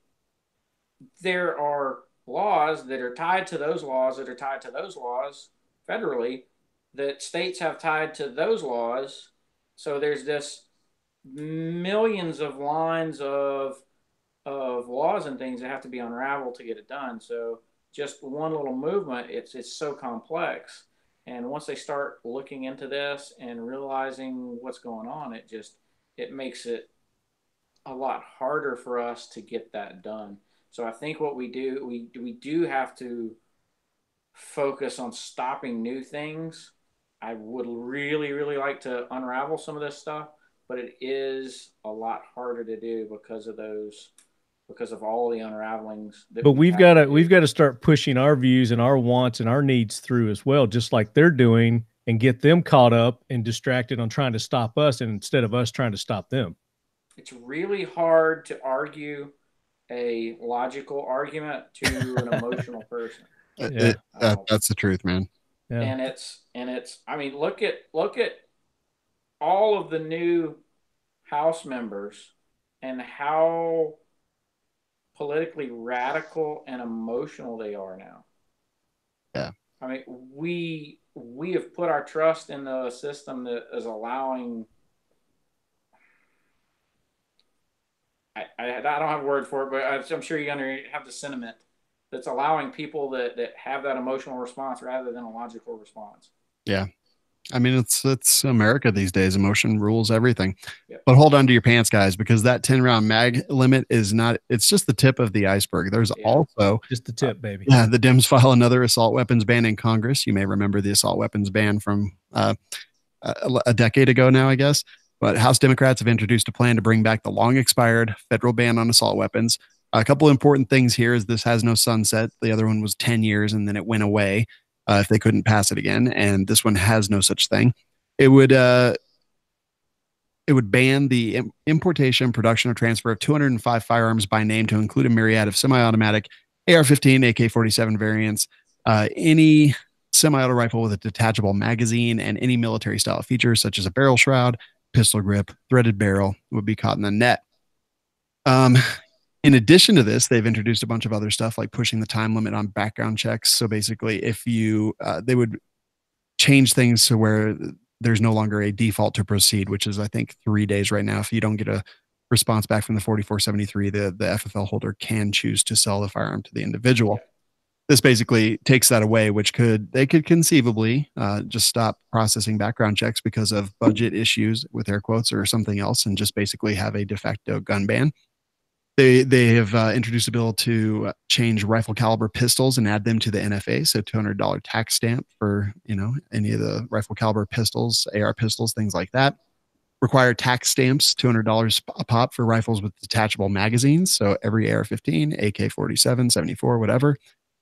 there are laws that are tied to those laws that are tied to those laws federally that states have tied to those laws. So there's this millions of lines of laws and things that have to be unraveled to get it done. So just one little movement, it's so complex. And once they start looking into this and realizing what's going on, it makes it a lot harder for us to get that done. So I think what we do have to focus on stopping new things. I would really, really like to unravel some of this stuff, but it is a lot harder to do because of all the unravelings. But we've got to start pushing our views and our wants and our needs through as well, just like they're doing, and get them caught up and distracted on trying to stop us, and instead of us trying to stop them. It's really hard to argue a logical argument to an emotional person. That's the truth, man. Yeah. And it's I mean, look at all of the new House members and how politically radical and emotional they are now. Yeah. I mean, we have put our trust in a system that is allowing, I don't have a word for it, but I'm sure you have the sentiment, that's allowing people that have that emotional response rather than a logical response. Yeah. I mean, it's America these days. Emotion rules everything. Yep. But hold on to your pants, guys, because that 10-round mag limit it's just the tip of the iceberg. There's also just the tip, baby. Yeah, the Dems file another assault weapons ban in Congress. You may remember the assault weapons ban from a decade ago now, I guess. But House Democrats have introduced a plan to bring back the long expired federal ban on assault weapons. A couple of important things here is this has no sunset. The other one was 10 years and then it went away if they couldn't pass it again. And this one has no such thing. It would ban the importation, production, or transfer of 205 firearms by name to include a myriad of semi-automatic AR-15, AK-47 variants, any semi-auto rifle with a detachable magazine, and any military style features such as a barrel shroud, pistol grip, threaded barrel would be caught in the net. In addition to this, they've introduced a bunch of other stuff like pushing the time limit on background checks. So basically, if they would change things to where there's no longer a default to proceed, which is, I think, 3 days right now. If you don't get a response back from the 4473, the FFL holder can choose to sell the firearm to the individual. This basically takes that away, which they could conceivably just stop processing background checks because of budget issues with air quotes or something else, and just basically have a de facto gun ban. They have introduced a bill to change rifle caliber pistols and add them to the NFA. So $200 tax stamp for, any of the rifle caliber pistols, AR pistols, things like that. Require tax stamps, $200 a pop for rifles with detachable magazines. So every AR-15, AK-47, 74, whatever.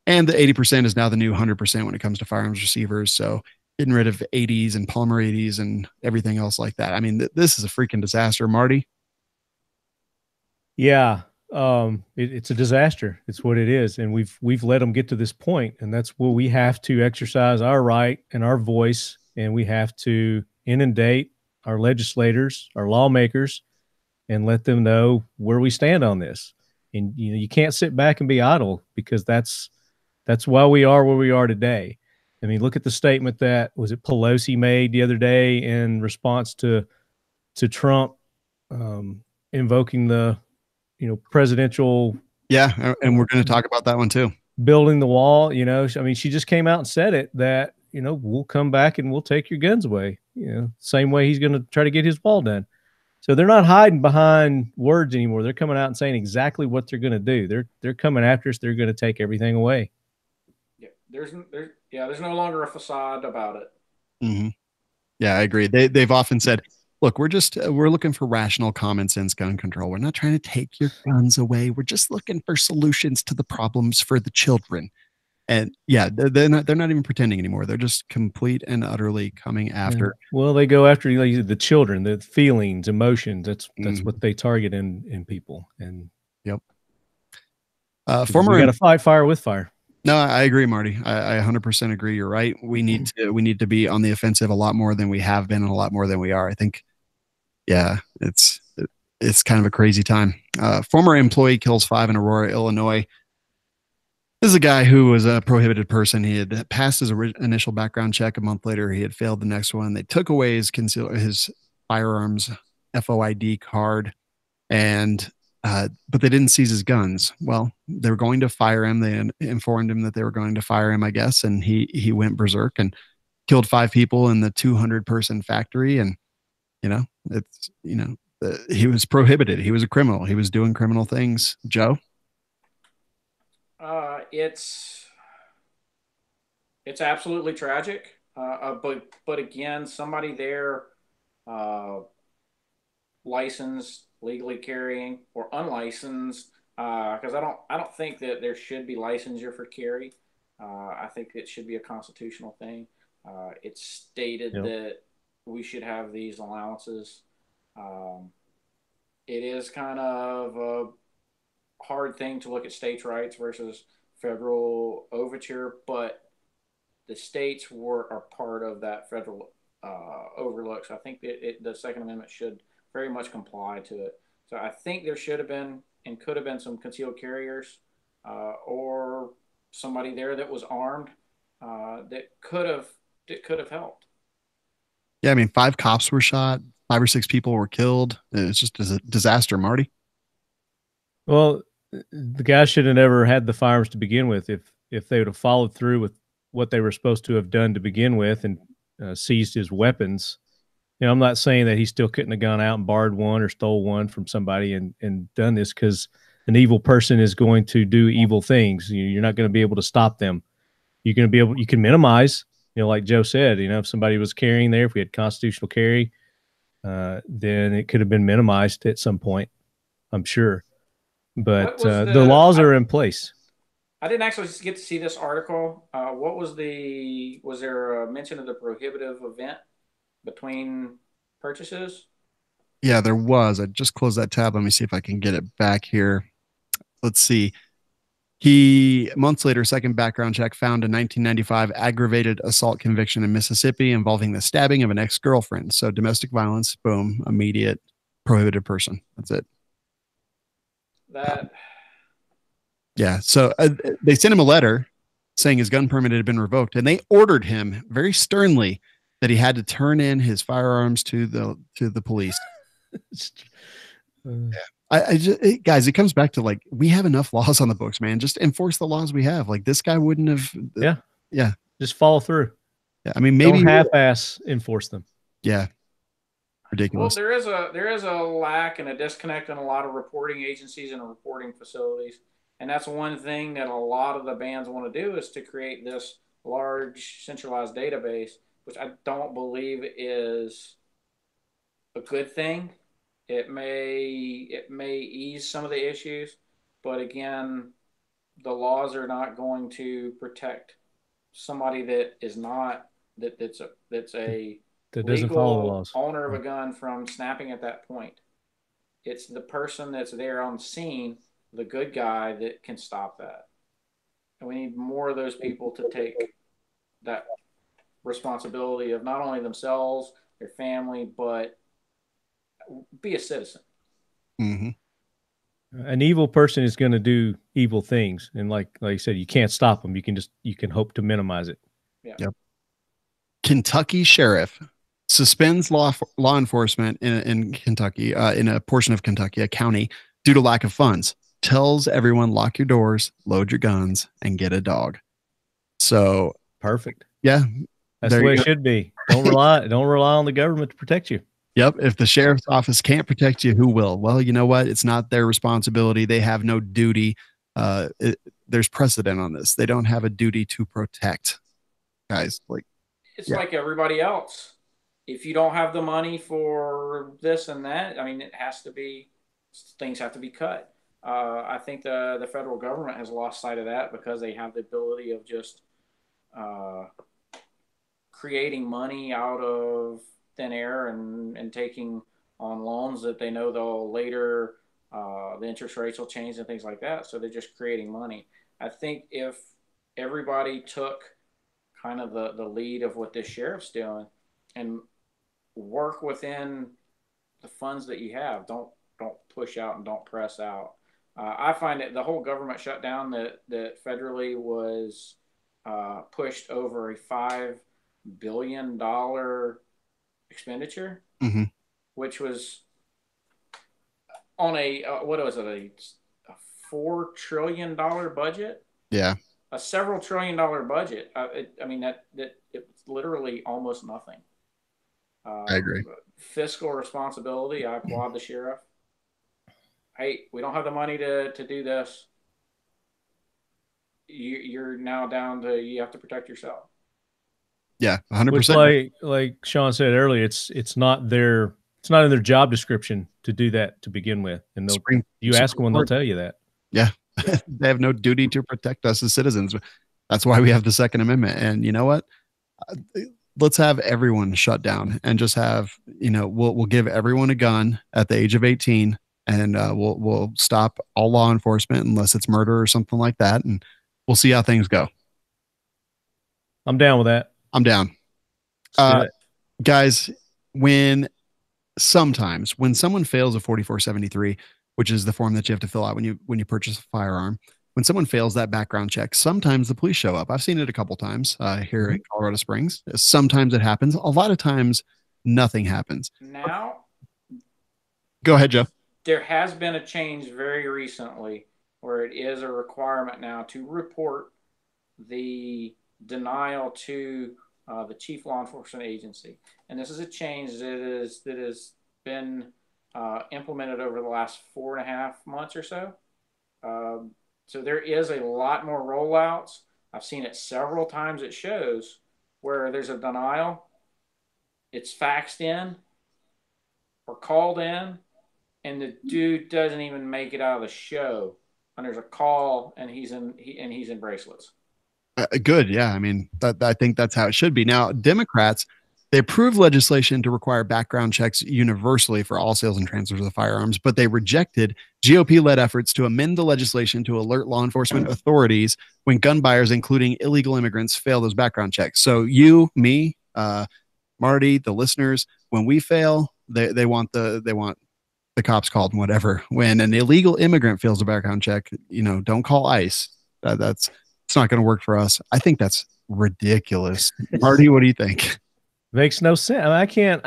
And the 80% is now the new 100% when it comes to firearms receivers. So getting rid of 80s and polymer 80s and everything else like that. I mean, this is a freaking disaster, Marty. Yeah, it's a disaster. It's what it is, and we've let them get to this point, and that's where we have to exercise our right and our voice, and we have to inundate our legislators, our lawmakers, and let them know where we stand on this. And you can't sit back and be idle, because that's why we are where we are today. I mean, look at the statement that was it Pelosi made the other day in response to Trump invoking the presidential. Yeah. And we're going to talk about that one too. Building the wall, I mean, she just came out and said it that, we'll come back and we'll take your guns away, same way he's going to try to get his wall done. So they're not hiding behind words anymore. They're coming out and saying exactly what they're going to do. They're coming after us. They're going to take everything away. Yeah. There's no longer a facade about it. Mm-hmm. Yeah, I agree. They've often said, look, we're looking for rational common sense gun control. We're not trying to take your guns away. We're just looking for solutions to the problems for the children. And yeah, they're not even pretending anymore. They're just complete and utterly coming after. Well, they go after the children, the feelings, emotions. That's what they target in people. And yep. We got to fight fire with fire. No, I agree, Marty. I 100% agree. You're right. We need to be on the offensive a lot more than we have been and a lot more than we are. I think. Yeah, it's kind of a crazy time. Former employee kills 5 in Aurora, Illinois. This is a guy who was a prohibited person. He had passed his initial background check. A month later, he had failed the next one. They took away his firearms FOID card, and but they didn't seize his guns. Well, they were going to fire him. They informed him that they were going to fire him, I guess, and he went berserk and killed 5 people in the 200-person factory. And he was prohibited. He was a criminal. He was doing criminal things. Joe? It's absolutely tragic. But again, somebody there, licensed, legally carrying, or unlicensed, because I don't think that there should be licensure for carry. I think it should be a constitutional thing. It's stated that we should have these allowances. It is kind of a hard thing to look at states' rights versus federal overture, but the states are part of that federal overlook. So I think the Second Amendment should very much comply to it. So I think there should have been and could have been some concealed carriers or somebody there that was armed that could have helped. Yeah, I mean, 5 cops were shot, 5 or 6 people were killed. It's just a disaster, Marty. Well, the guy should have never had the firearms to begin with. If they would have followed through with what they were supposed to have done to begin with and seized his weapons. I'm not saying that he still couldn't have gone out and borrowed one or stole one from somebody and done this, because an evil person is going to do evil things. You're not going to be able to stop them. You can minimize, like Joe said, if somebody was carrying there, if we had constitutional carry, then it could have been minimized at some point, I'm sure. But the laws are in place. I didn't actually get to see this article. Was there a mention of the prohibitive event between purchases? Yeah, there was. I just closed that tab. Let me see if I can get it back here. Let's see. Months later, second background check found a 1995 aggravated assault conviction in Mississippi involving the stabbing of an ex-girlfriend. So domestic violence, boom, immediate prohibited person. That's it. Yeah. So they sent him a letter saying his gun permit had been revoked, and they ordered him very sternly that he had to turn in his firearms to the police. Yeah. Guys, it comes back to like, we have enough laws on the books, man. Just enforce the laws we have. Like this guy wouldn't have. Yeah. Just follow through. Yeah. I mean, maybe don't half-ass enforce them. Yeah. Ridiculous. Well, there is a lack and a disconnect in a lot of reporting agencies and reporting facilities. And that's one thing that a lot of the bands want to do, is to create this large centralized database, which I don't believe is a good thing. It may ease some of the issues, but again, the laws are not going to protect somebody that is not that doesn't follow the laws. Owner of a gun from snapping at that point. It's the person that's there on scene, the good guy, that can stop that. And we need more of those people to take that responsibility of not only themselves, their family, but be a citizen. Mm-hmm. An evil person is going to do evil things, and like you said, you can't stop them. You can hope to minimize it. Yeah. Yep. Kentucky sheriff suspends law enforcement in Kentucky, in a portion of Kentucky, a county, due to lack of funds. Tells everyone, lock your doors, load your guns, and get a dog. So perfect. Yeah, that's the way it should be. Don't rely on the government to protect you. Yep. If the sheriff's office can't protect you, who will? Well, you know what? It's not their responsibility. They have no duty. There's precedent on this. They don't have a duty to protect. Guys, it's like everybody else. If you don't have the money for this and that, I mean, things have to be cut. I think the federal government has lost sight of that, because they have the ability of just creating money out of thin air and taking on loans that they know they'll later, the interest rates will change and things like that. So they're just creating money. I think if everybody took kind of the lead of what this sheriff's doing and work within the funds that you have, don't push out and don't press out. I find that the whole government shutdown that federally was pushed over a $5 billion expenditure, mm-hmm. which was on a $4 trillion budget. Yeah, a several $1 trillion budget. I mean that it's literally almost nothing. I agree. Fiscal responsibility. I applaud the sheriff. Hey, we don't have the money to do this. You're now down to, you have to protect yourself. Yeah, 100%. Which, like Shawn said earlier, it's not in their job description to do that to begin with, and you ask them, and they'll tell you that. Yeah, they have no duty to protect us as citizens. That's why we have the Second Amendment. And you know what? Let's have everyone shut down and just have, we'll give everyone a gun at the age of 18, and we'll stop all law enforcement unless it's murder or something like that, and we'll see how things go. I'm down with that. I'm down. Guys, when someone fails a 4473, which is the form that you have to fill out when you purchase a firearm, when someone fails that background check, sometimes the police show up. I've seen it a couple times here in Colorado Springs. Sometimes it happens. A lot of times nothing happens. Now, go ahead, Joe. There has been a change very recently where it is a requirement now to report the denial to the chief law enforcement agency. And this is a change that has been implemented over the last 4.5 months or so. So there is a lot more rollouts. I've seen it several times at shows where there's a denial, it's faxed in or called in, and the dude doesn't even make it out of the show. And there's a call, and he's in bracelets. Good. Yeah. I mean, I think that's how it should be. Now, Democrats, they approved legislation to require background checks universally for all sales and transfers of firearms, but they rejected GOP-led efforts to amend the legislation to alert law enforcement authorities when gun buyers, including illegal immigrants, fail those background checks. So you, me, Marty, the listeners, when we fail, they want the cops called and whatever. When an illegal immigrant fails a background check, don't call ICE. It's not going to work for us. I think that's ridiculous. Marty, what do you think? Makes no sense. I mean,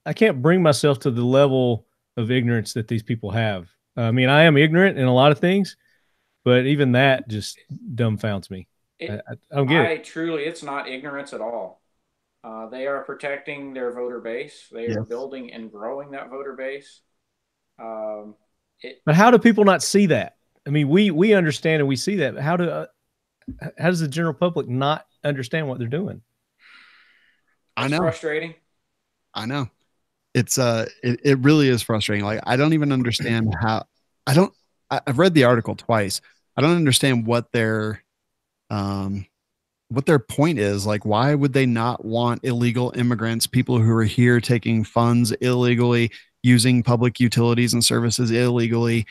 I can't bring myself to the level of ignorance that these people have. I mean, I am ignorant in a lot of things, but even that just dumbfounds me. I don't get it. Truly, it's not ignorance at all. They are protecting their voter base. They are building and growing that voter base. But how do people not see that? I mean, we understand and we see that. But how does the general public not understand what they're doing? It's frustrating. I know. It's it really is frustrating. Like, I don't even understand how. I've read the article twice. I don't understand what their point is. Like, why would they not want illegal immigrants, people who are here taking funds illegally, using public utilities and services illegally,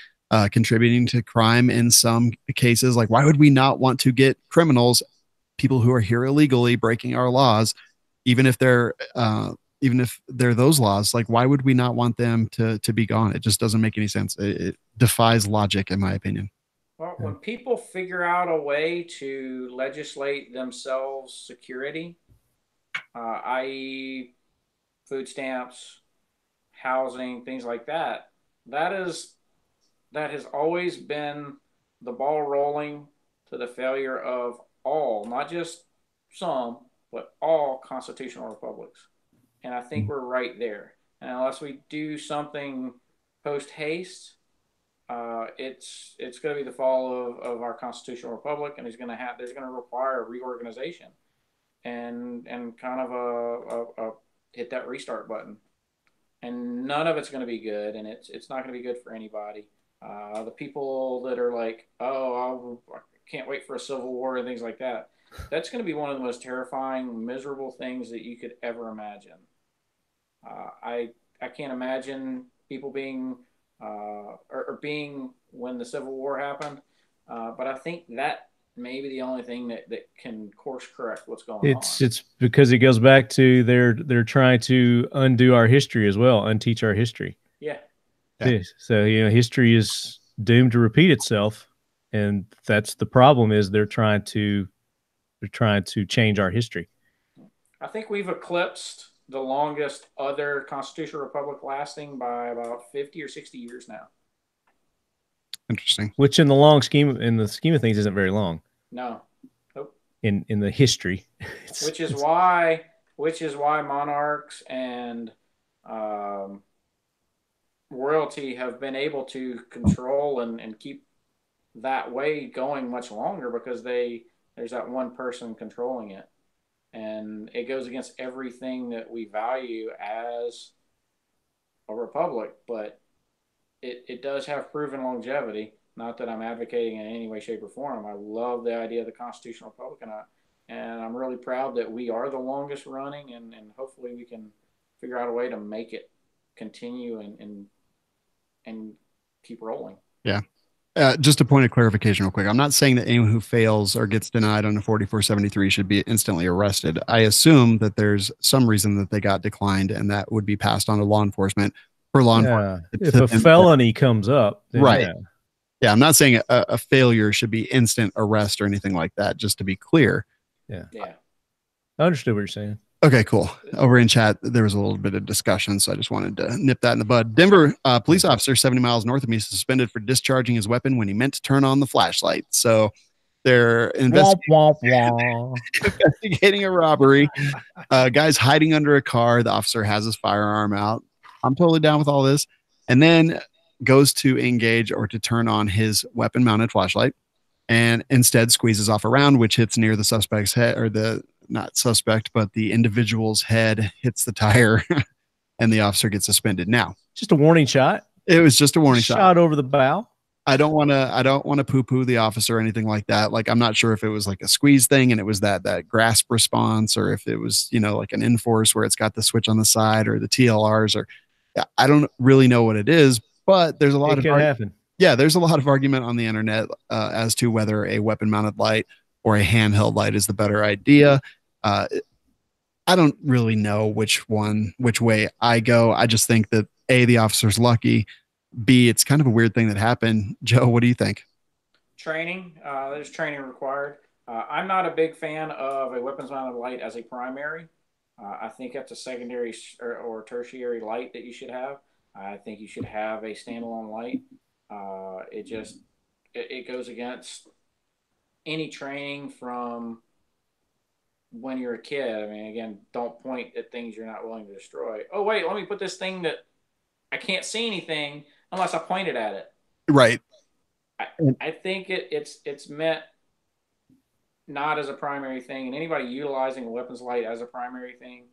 contributing to crime in some cases? Like, why would we not want to get criminals, people who are here illegally, breaking our laws, even if they're those laws? Like, why would we not want them to be gone? It just doesn't make any sense. It defies logic, in my opinion. Well, when people figure out a way to legislate themselves security, i.e. food stamps, housing, things like that, that has always been the ball rolling to the failure of all, not just some, but all constitutional republics. And I think we're right there. And unless we do something post haste, it's going to be the fall of our constitutional republic, and there's going to require a reorganization and kind of a hit that restart button. And none of it's going to be good, and it's not going to be good for anybody. The people that are like, oh, I can't wait for a civil war and things like that, that's going to be one of the most terrifying, miserable things that you could ever imagine. I can't imagine people being being when the Civil War happened, but I think that may be the only thing that can course correct what's going on. It's because it goes back to they're trying to undo our history as well, unteach our history. Yeah. So history is doomed to repeat itself, and that's the problem. Is they're trying to change our history. I think we've eclipsed the longest other constitutional republic lasting by about 50 or 60 years now. Interesting. Which in the scheme of things isn't very long. No. Nope. In the history. Which is why monarchs and royalty have been able to control and keep that way going much longer, because there's that one person controlling it. And it goes against everything that we value as a republic, but it does have proven longevity. Not that I'm advocating in any way, shape, or form. I love the idea of the constitutional republic, and I'm really proud that we are the longest running, and hopefully we can figure out a way to make it continue and keep rolling. Yeah. Just a point of clarification real quick. I'm not saying that anyone who fails or gets denied on a 4473 should be instantly arrested. I assume that there's some reason that they got declined, and that would be passed on to law enforcement for law enforcement. If a felony comes up. Right. Yeah. I'm not saying a failure should be instant arrest or anything like that, just to be clear. Yeah. I understood what you're saying. Okay, cool. Over in chat, there was a little bit of discussion, so I just wanted to nip that in the bud. Denver police officer 70 miles north of me suspended for discharging his weapon when he meant to turn on the flashlight. So they're investigating a robbery. Guy's hiding under a car. The officer has his firearm out. I'm totally down with all this. And then goes to engage or to turn on his weapon-mounted flashlight, and instead squeezes off a round, which hits near the suspect's head, or not suspect, but the individual's head hits the tire, and the officer gets suspended. Now, just a warning shot. It was just a warning shot. Shot over the bow. I don't want to poo-poo the officer or anything like that. Like, I'm not sure if it was like a squeeze thing and it was that grasp response, or if it was, like an enforce where it's got the switch on the side, or the TLRs, or I don't really know what it is, but there's a lot there's a lot of argument on the internet as to whether a weapon-mounted light or a handheld light is the better idea. I don't really know which way I go. I just think that A, the officer's lucky. B, it's kind of a weird thing that happened. Joe, what do you think? Training. There's training required. I'm not a big fan of a weapons-mounted light as a primary. I think that's a secondary or tertiary light that you should have. I think you should have a standalone light. It goes against any training from when you're a kid. I mean, again, don't point at things you're not willing to destroy. Oh, wait, let me put this thing that I can't see anything unless I pointed at it. Right. I think it's meant not as a primary thing, and anybody utilizing a weapons light as a primary thing,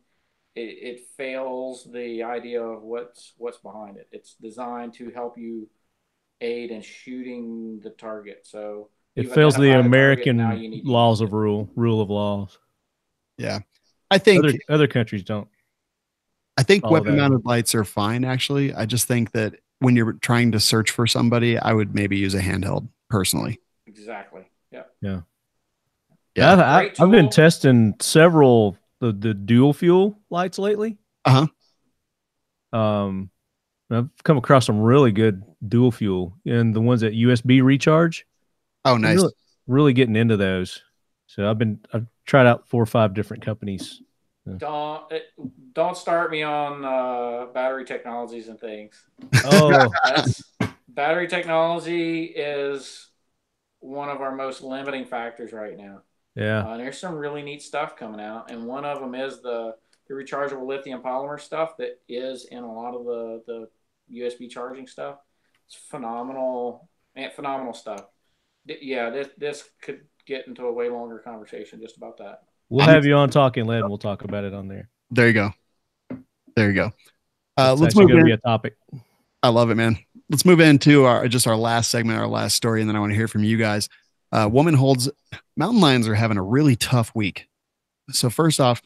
it fails the idea of what's behind it. It's designed to help you aid in shooting the target. So it fails the American laws of rule of laws. Yeah, I think other countries don't. I think weapon-mounted lights are fine. Actually, I just think that when you're trying to search for somebody, I would maybe use a handheld personally. Exactly. Yeah. Yeah. Yeah. I've been testing several the dual fuel lights lately. I've come across some really good dual fuel, and the ones that USB recharge. Oh, nice. Really getting into those. So I've tried out 4 or 5 different companies. Don't start me on battery technologies and things. Oh, battery technology is one of our most limiting factors right now. Yeah. And there's some really neat stuff coming out, and one of them is the rechargeable lithium polymer stuff that is in a lot of the USB charging stuff. It's phenomenal stuff. Yeah, this could get into a way longer conversation just about that. We'll have you on Talking Lead, and we'll talk about it on there. There you go. Let's move in. Be a topic. I love it, man. Let's move into our last segment, our last story, and then I want to hear from you guys. Woman holds mountain lions are having a really tough week. So first off,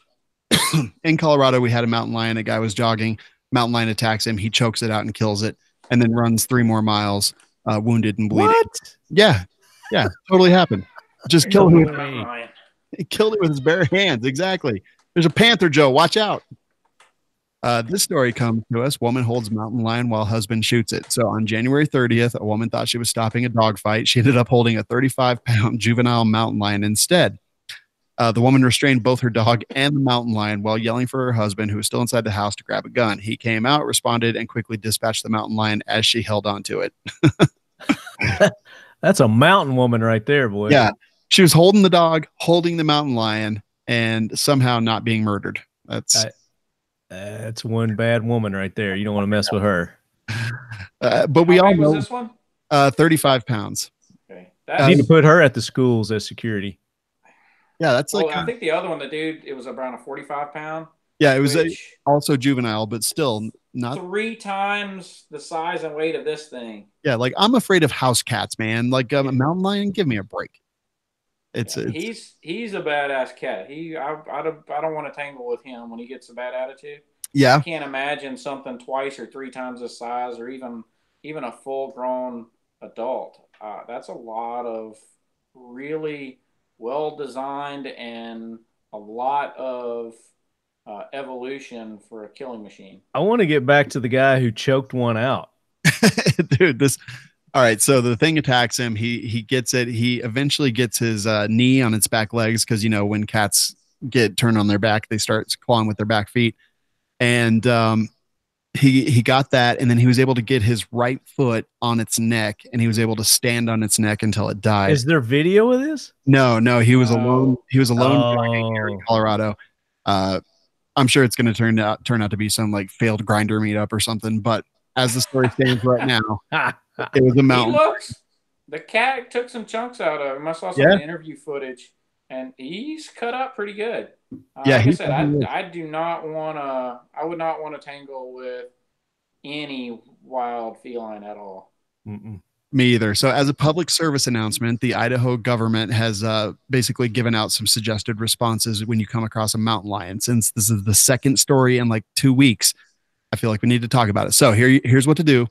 in Colorado, we had a mountain lion. A guy was jogging. Mountain lion attacks him. He chokes it out and kills it, and then runs 3 more miles, wounded and bleeding. What? Yeah, totally happened. Just killed him. He killed it with his bare hands. Exactly. There's a panther, Joe. Watch out. This story comes to us. Woman holds mountain lion while husband shoots it. So on January 30th, a woman thought she was stopping a dog fight. She ended up holding a 35-pound juvenile mountain lion instead. The woman restrained both her dog and the mountain lion while yelling for her husband, who was still inside the house, to grab a gun. He came out, responded, and quickly dispatched the mountain lion as she held onto it. That's a mountain woman right there, boy. Yeah. She was holding the dog, holding the mountain lion, and somehow not being murdered. That's one bad woman right there. You don't want to mess with her. But we all know was this one? 35 pounds. Okay. You need to put her at the schools as security. Yeah, that's like. I think the other one, the dude, it was around a 45-pound. Yeah, it was also juvenile, but still not 3 times the size and weight of this thing. Yeah, like I'm afraid of house cats, man. Like a mountain lion, give me a break. He's a badass cat. I don't want to tangle with him when he gets a bad attitude. Yeah, I can't imagine something 2 or 3 times the size, or even a full grown adult. That's a lot of really well designed and a lot of evolution for a killing machine. I want to get back to the guy who choked one out. Dude, all right, so the thing attacks him. He gets it. He eventually gets his knee on its back legs, because when cats get turned on their back, they start clawing with their back feet. And he got that, and then he was able to get his right foot on its neck, and he was able to stand on its neck until it died. Is there video of this? No, he was alone. He was alone here in Colorado. I'm sure it's going to turn out to be some like failed grinder meetup or something. But as the story stands right now, it was a mountain. The cat took some chunks out of him. I saw some interview footage, and he's cut up pretty good. Yeah, like I said, I would not want to tangle with any wild feline at all. Mm-mm. Me either. So as a public service announcement, the Idaho government has basically given out some suggested responses when you come across a mountain lion. Since this is the second story in like 2 weeks, I feel like we need to talk about it. So here's what to do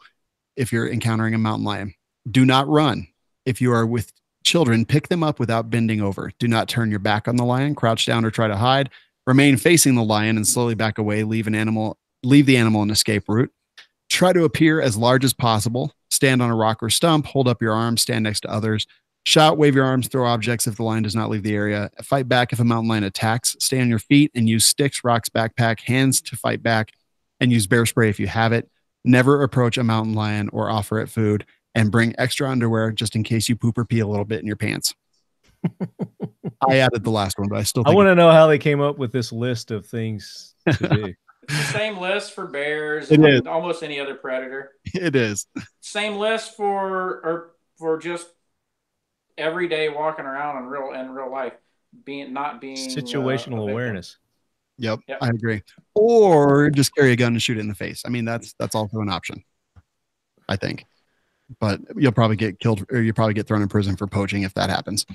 if you're encountering a mountain lion. Do not run. If you are with children, pick them up without bending over. Do not turn your back on the lion, crouch down, or try to hide. Remain facing the lion and slowly back away. Leave the animal an escape route. Try to appear as large as possible. Stand on a rock or stump. Hold up your arms. Stand next to others. Shout, wave your arms, throw objects if the lion does not leave the area. Fight back if a mountain lion attacks. Stay on your feet and use sticks, rocks, backpack, hands to fight back, and use bear spray if you have it. Never approach a mountain lion or offer it food, and bring extra underwear just in case you poop or pee a little bit in your pants. I added the last one, but I still I think want to know how they came up with this list of things to do. It's the same list for bears It and is. almost any other predator. it is. Same list for just every day walking around in real life, not being Situational awareness. Yep, Yep. I agree. Or just carry a gun and shoot it in the face. I mean, that's also an option, I think. But you'll probably get killed, or you'll probably get thrown in prison for poaching if that happens.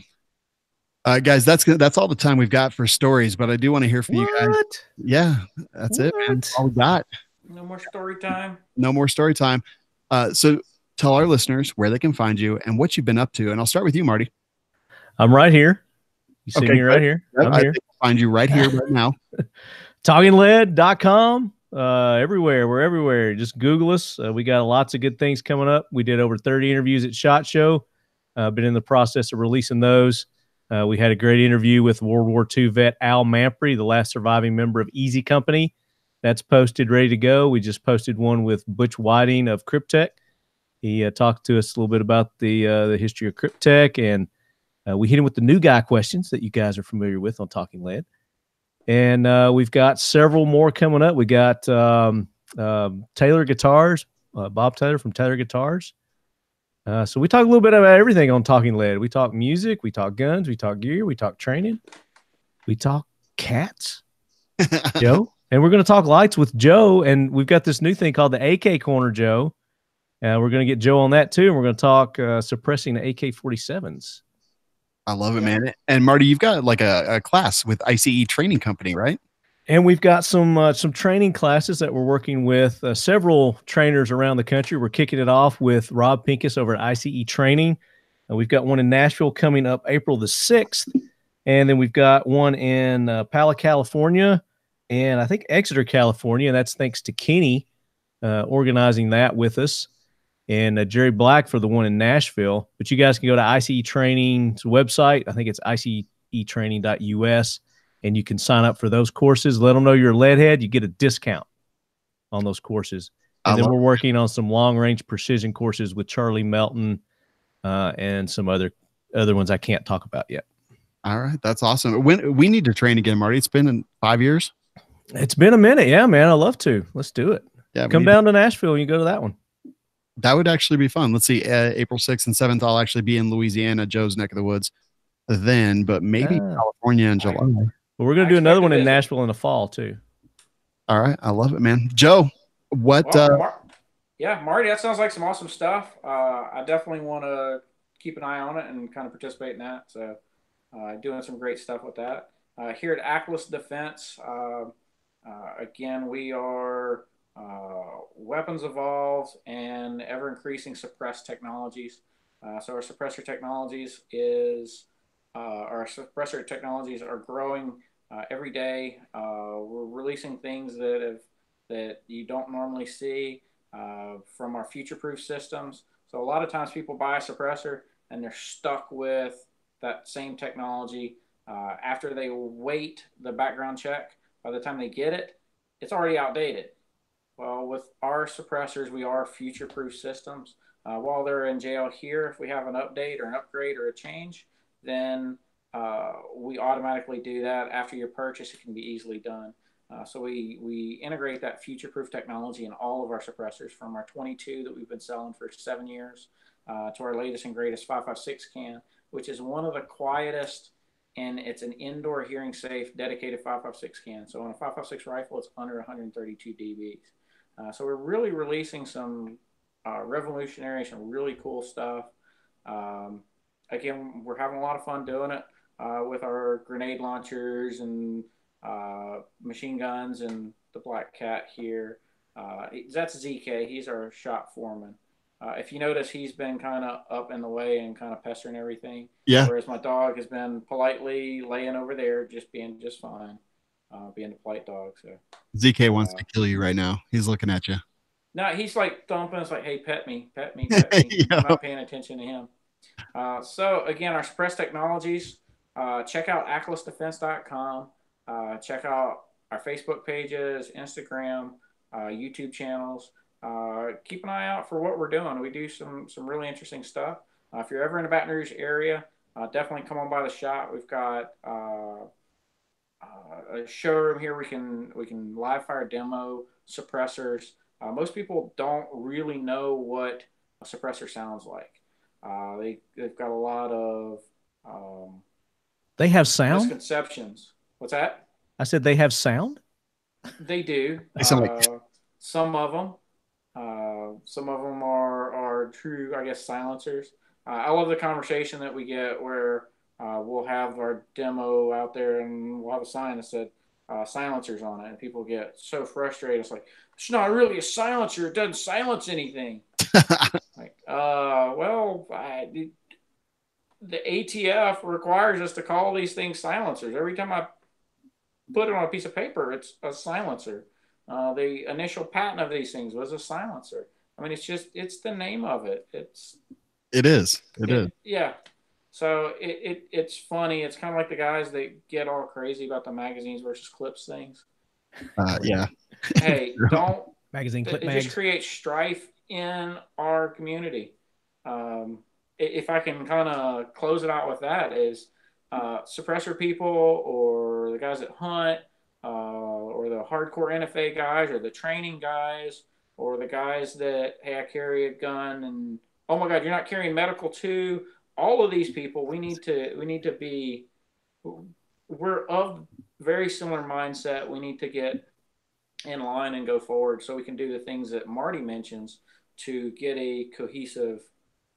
Guys, that's all the time we've got for stories. But I do want to hear from you guys. Yeah, that's it, man. That's all we got. No more story time. No more story time. So tell our listeners where they can find you and what you've been up to. And I'll start with you, Marty. I'm right here. You see me right here. Yep, I'm I here. think I'll find you right here, right now. TalkingLead.com. Everywhere. We're everywhere. Just Google us. We got lots of good things coming up. We did over 30 interviews at SHOT Show. Been in the process of releasing those. We had a great interview with World War II vet Al Mampry, the last surviving member of Easy Company. That's posted, ready to go. We just posted one with Butch Whiting of Cryptech. He talked to us a little bit about the history of Cryptech, and we hit him with the new guy questions that you guys are familiar with on Talking Lead. And we've got several more coming up. We got Taylor Guitars, Bob Taylor from Taylor Guitars. So we talk a little bit about everything on Talking Lead. We talk music, we talk guns, we talk gear, we talk training, we talk cats, Joe. And we're going to talk lights with Joe. And we've got this new thing called the AK Corner, Joe. We're going to get Joe on that too. And we're going to talk suppressing the AK-47s. I love it, man. And Marty, you've got like a class with ICE Training Company, right? And we've got some training classes that we're working with several trainers around the country. We're kicking it off with Rob Pincus over at ICE Training. We've got one in Nashville coming up April the 6th. And then we've got one in Pala, California, and I think Exeter, California. That's thanks to Kenny organizing that with us. And Jerry Black for the one in Nashville. But you guys can go to ICE Training's website. I think it's icetraining.us. And you can sign up for those courses. Let them know you're a leadhead. You get a discount on those courses. And then we're working on some long-range precision courses with Charlie Melton and some other ones I can't talk about yet. All right. That's awesome. When we need to train again, Marty. It's been 5 years. It's been a minute. Yeah, man. I'd love to. Let's do it. Yeah, come down to Nashville and you go to that one. That would actually be fun. Let's see. April 6th and 7th, I'll actually be in Louisiana, Joe's neck of the woods then, but maybe California in July. Well, we're going to do another one in Nashville in the fall too. All right. I love it, man. Joe, what? Marty, that sounds like some awesome stuff. I definitely want to keep an eye on it and kind of participate in that. So doing some great stuff with that. Here at Atlas Defense, again, we are weapons evolved and ever increasing suppressed technologies. So our suppressor technologies are growing every day. We're releasing things that you don't normally see from our future-proof systems. So a lot of times people buy a suppressor and they're stuck with that same technology. After they wait the background check, by the time they get it, it's already outdated. Well, with our suppressors, we are future-proof systems. While they're in jail here, if we have an update or an upgrade or a change, then we automatically do that. After your purchase, it can be easily done. So we integrate that future-proof technology in all of our suppressors, from our 22 that we've been selling for 7 years to our latest and greatest 5.56 can, which is one of the quietest, and it's an indoor hearing safe dedicated 5.56 can. So on a 5.56 rifle, it's under 132 dBs. So we're really releasing some revolutionary, some really cool stuff. Again, we're having a lot of fun doing it with our grenade launchers and machine guns and the Black Cat here. That's ZK. He's our shop foreman. If you notice, he's been kind of up in the way and kind of pestering everything. Yeah. Whereas my dog has been politely laying over there, just being just fine, being a polite dog. So ZK wants to kill you right now. He's looking at you. No, he's like thumping. It's like, hey, pet me, pet me, pet me. I'm not paying attention to him. So again, our suppress technologies. Check out atlasdefense.com. Check out our Facebook pages, Instagram, YouTube channels. keep an eye out for what we're doing. We do some really interesting stuff. If you're ever in the Baton Rouge area, definitely come on by the shop. We've got a showroom here. We can live fire demo suppressors. Most people don't really know what a suppressor sounds like. They've got a lot of they have sound misconceptions. What's that? I said they have sound. They do. They sound like some of them. Some of them are true, I guess, silencers. I love the conversation that we get where we'll have our demo out there and we'll have a sign that said silencers on it, and people get so frustrated. It's like, it's not really a silencer. It doesn't silence anything. Like, well, the ATF requires us to call these things silencers. Every time I put it on a piece of paper, it's a silencer. The initial patent of these things was a silencer. I mean, it's the name of it. It is. Yeah. So it's funny. It's kind of like the guys that get all crazy about the magazines versus clips things. Yeah. Hey, don't Magazine clip it mags. just creates strife in our community. If I can kind of close it out with that, is suppressor people or the guys that hunt or the hardcore NFA guys or the training guys or the guys that, hey, I carry a gun and, oh my God, you're not carrying medical too. All of these people, we need to be, we're of very similar mindset. We need to get in line and go forward so we can do the things that Marty mentions to get a cohesive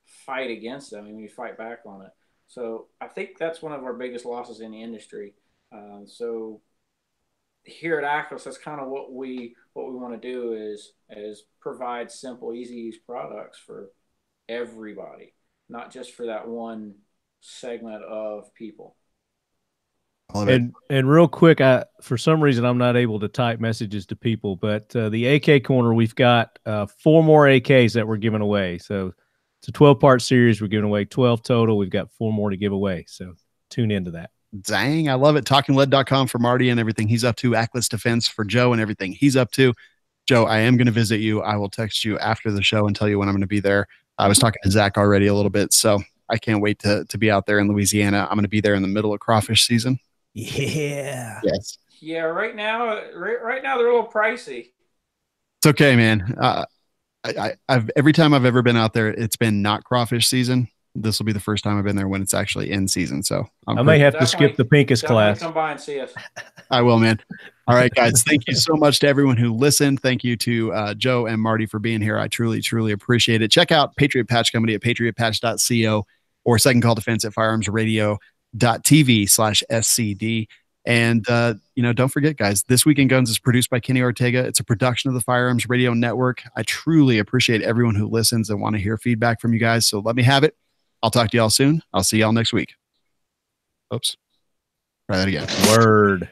fight against them, and we fight back on it. So I think that's one of our biggest losses in the industry. So here at Acros, that's kind of what we want to do is provide simple, easy to use products for everybody, not just for that one segment of people. And real quick, for some reason I'm not able to type messages to people, but the AK corner, we've got 4 more AKs that we're giving away. So it's a 12-part series. We're giving away 12 total. We've got 4 more to give away. So tune into that. Dang, I love it. TalkingLead.com for Marty and everything he's up to. Ackless Defense for Joe and everything he's up to. Joe, I am going to visit you. I will text you after the show and tell you when I'm going to be there. I was talking to Zach already a little bit, so I can't wait to be out there in Louisiana. I'm going to be there in the middle of crawfish season. Yeah. Yes. Yeah. Right now they're a little pricey. It's okay, man. I've every time I've ever been out there, it's been not crawfish season. This will be the first time I've been there when it's actually in season. So I may have to skip the Pincus class. Come by and see us. I will, man. All right, guys. Thank you so much to everyone who listened. Thank you to Joe and Marty for being here. I truly, truly appreciate it. Check out Patriot Patch Company at patriotpatch.co or Second Call Defense at firearmsradio.tv/SCD. And, don't forget, guys, This Week in Guns is produced by Kenny Ortega. It's a production of the Firearms Radio Network. I truly appreciate everyone who listens and want to hear feedback from you guys. So let me have it. I'll talk to y'all soon. I'll see y'all next week. Oops. Try that again. Word.